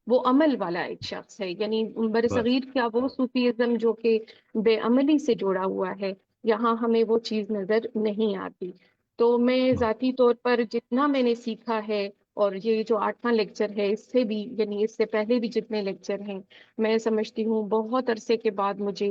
وہ عمل والا ایک شخص ہے. یعنی بس برصغیر کیا وہ صوفیزم جو کہ بے عملی سے جوڑا ہوا ہے، یہاں ہمیں وہ چیز نظر نہیں آتی. تو میں ذاتی طور پر جتنا میں نے سیکھا ہے، اور یہ جو 8واں لیکچر ہے اس سے بھی، یعنی اس سے پہلے بھی جتنے لیکچر ہیں، میں سمجھتی ہوں بہت عرصے کے بعد مجھے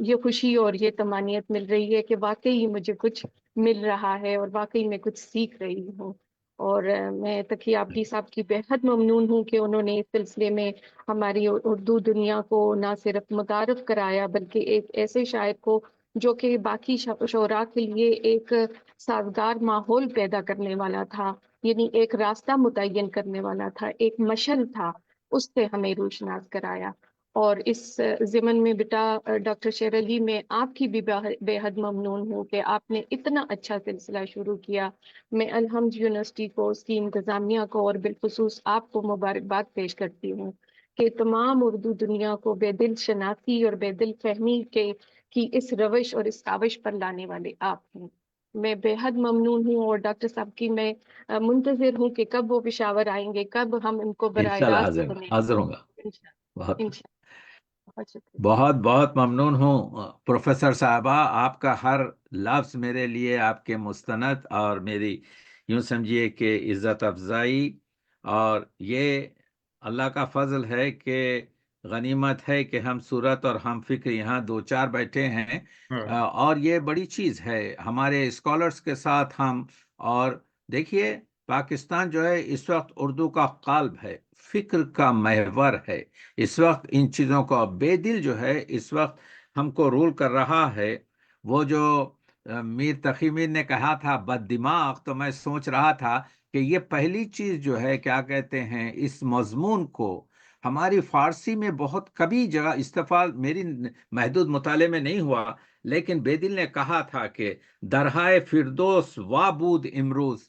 یہ خوشی اور یہ طمانینت مل رہی ہے کہ واقعی مجھے کچھ مل رہا ہے اور واقعی میں کچھ سیکھ رہی ہوں. اور میں تقی عابدی صاحب کی بےحد ممنون ہوں کہ انہوں نے اس سلسلے میں ہماری اردو دنیا کو نہ صرف متعارف کرایا، بلکہ ایک ایسے شاعر کو جو کہ باقی شعراء کے لیے ایک سازگار ماحول پیدا کرنے والا تھا، یعنی ایک راستہ متعین کرنے والا تھا، ایک مشن تھا، اس سے ہمیں روشناس کرایا. اور اس ضمن میں بیٹا ڈاکٹر شیر علی، میں آپ کی بھی بے حد ممنون ہوں کہ آپ نے اتنا اچھا سلسلہ شروع کیا. میں الحمد یونیورسٹی کو، اس کی انتظامیہ کو اور بالخصوص آپ کو مبارکباد پیش کرتی ہوں کہ تمام اردو دنیا کو بے دل شناسی اور بے دل فہمی کی اس روش اور اس کاوش پر لانے والے آپ ہیں. میں بے حد ممنون ہوں، اور ڈاکٹر صاحب کی میں منتظر ہوں کہ کب وہ پشاور آئیں گے، کب ہم ان کو براہ انشاءاللہ راست حاضر سنیں. حاضر ہوں گا. بہت انشاءاللہ. بہت شکریہ. بہت بہت ممنون ہوں پروفیسر صاحبہ. آپ کا ہر لفظ میرے لیے آپ کے مستند اور میری یوں سمجھیے کہ عزت افزائی، اور یہ اللہ کا فضل ہے کہ غنیمت ہے کہ ہم صورت اور ہم فکر یہاں دو چار بیٹھے ہیں. ہاں اور یہ بڑی چیز ہے ہمارے اسکالرس کے ساتھ ہم. اور دیکھیے پاکستان جو ہے اس وقت اردو کا قالب ہے، فکر کا محور ہے. اس وقت ان چیزوں کو بے دل جو ہے اس وقت ہم کو رول کر رہا ہے. وہ جو میر تقی میر نے کہا تھا بد دماغ، تو میں سوچ رہا تھا کہ یہ پہلی چیز جو ہے کیا کہتے ہیں اس مضمون کو ہماری فارسی میں بہت کبھی جگہ استفاد میری محدود مطالعے میں نہیں ہوا، لیکن بے دل نے کہا تھا کہ درہائے فردوس وابود امروز.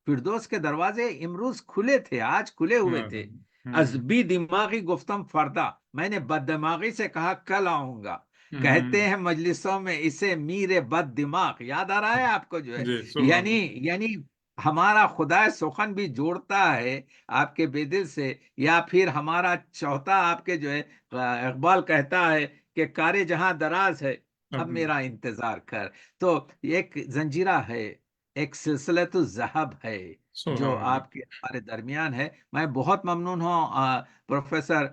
فردوس کے دروازے امروز کھلے تھے، آج کھلے ہوئے ہاں تھے. از ہاں بی دماغی گفتم فردا، میں نے بد دماغی سے کہا کل آؤں گا. ہوں، کہتے ہیں مجلسوں میں اسے میر بد دماغ. یاد آ رہا ہے آپ کو جو ہے؟ جی سبحان یعنی ہمارا خدا سخن بھی جوڑتا ہے آپ کے بے دل سے، یا پھر ہمارا چوتھا آپ کے جو ہے اقبال کہتا ہے کہ کارے جہاں دراز ہے اب اللہ. میرا انتظار کر. تو ایک زنجیرہ ہے، ایک سلسلۃ الذہب ہے جو سبحان اللہ. آپ کے ہمارے درمیان ہے. میں بہت ممنون ہوں پروفیسر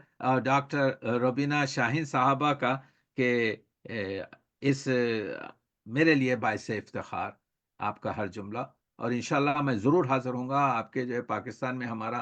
ڈاکٹر روبینہ شاہین صاحبہ کا کہ اس میرے لیے باعث افتخار آپ کا ہر جملہ. اور انشاءاللہ میں ضرور حاضر ہوں گا آپ کے جو ہے پاکستان میں ہمارا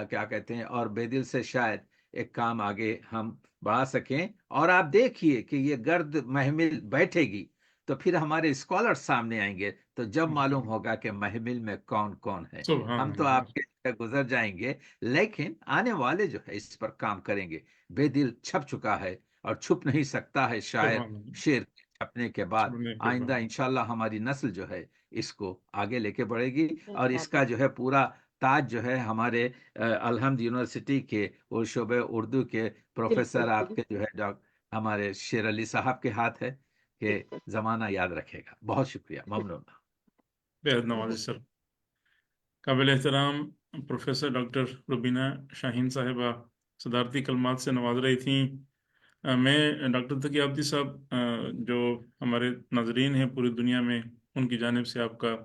کیا کہتے ہیں، اور بے دل سے شاید ایک کام آگے ہم بڑھا سکیں. اور آپ دیکھیے کہ یہ گرد محمل بیٹھے گی تو پھر ہمارے اسکالر سامنے آئیں گے، تو جب معلوم ہوگا کہ محمل میں کون کون ہے. سبحان ہم تو اللہ. آپ کے گزر جائیں گے، لیکن آنے والے جو ہے اس پر کام کریں گے. بے دل چھپ چکا ہے اور چھپ نہیں سکتا ہے شاعر سبحان اللہ. شعر چھپنے کے بعد. سننے کے آئندہ بعد انشاءاللہ ہماری نسل جو ہے اس کو آگے لے کے بڑھے گی. اور اس کا انشاءاللہ. جو ہے پورا تاج جو ہے ہمارے الحمد یونیورسٹی کے اور شعبہ اردو کے بالکل پروفیسر آپ کے بالکل جو ہے ہمارے شیر علی صاحب کے ہاتھ ہے کہ بالکل. زمانہ یاد رکھے گا. بہت شکریہ، ممنون. بےحد نوازی سر. قابل احترام پروفیسر ڈاکٹر روبینہ شاہین صاحبہ صدارتی کلمات سے نواز رہی تھیں. میں ڈاکٹر تقی عابدی صاحب جو ہمارے ناظرین ہیں پوری دنیا میں، ان کی جانب سے آپ کا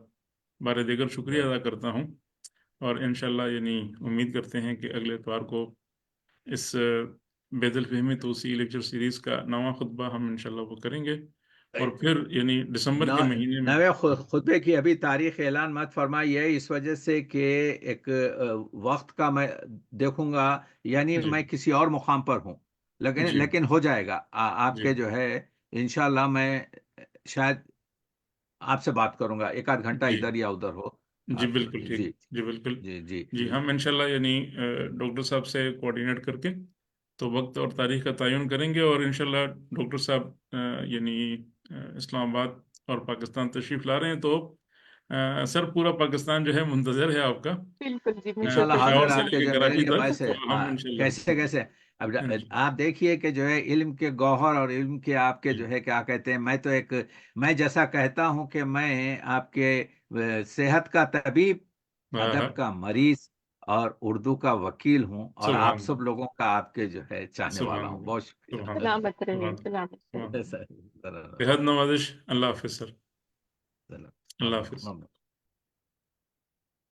بار دیگر شکریہ ادا کرتا ہوں. اور انشاءاللہ یعنی امید کرتے ہیں کہ اگلے اتوار کو اس بید الفہمی توسیع لیکچر سیریز کا نواں خطبہ ہم انشاءاللہ وہ کریں گے. اور پھر یعنی دسمبر کے مہینے میں نوے خطبے کی ابھی تاریخ اعلان مت فرمائیے، اس وجہ سے کہ ایک وقت کا میں دیکھوں گا، یعنی جی میں کسی اور مقام پر ہوں، جی لیکن ہو جائے گا. آپ جی کے جو ہے انشاءاللہ میں شاید آپ سے بات کروں گا، ایک آدھ گھنٹہ جی ادھر یا ادھر ہو جی آپ. بالکل ٹھیک. جی جی بالکل. جی جی جی ہم انشاءاللہ یعنی ڈاکٹر صاحب سے کوآرڈینیٹ کر کے تو وقت اور تاریخ کا تعین کریں گے. اور انشاءاللہ ڈاکٹر صاحب یعنی اسلام آباد اور پاکستان تشریف لا رہے ہیں، تو سر پورا پاکستان جو ہے منتظر ہے آپ کا، بالکل جی، مجھے انشاءاللہ پشاور حاضر. سے آپ لے کے کے جو ہے میرے کراچی لیے تک، باعث تو ہے ہم انشاءاللہ کیسے اب انشاءاللہ. آپ دیکھیے کہ جو ہے علم کے گوہر اور علم کے آپ کے جی جو ہے کیا کہتے ہیں، میں جیسا کہتا ہوں کہ میں آپ کے صحت کا طبیب، ہاں ہاں ادب کا مریض اور اردو کا وکیل ہوں، اور سبحان آپ سب لوگوں کا آپ کے جو ہے چاہنے سبحان والا ہوں. اللہ، بہت شکریہ. سبحان اللہ، سلامت رہے، سبحان سلامت رہے. سبحان سر، بےحد نوازش. اللہ حافظ سر، چلو، اللہ حافظ. ممنون.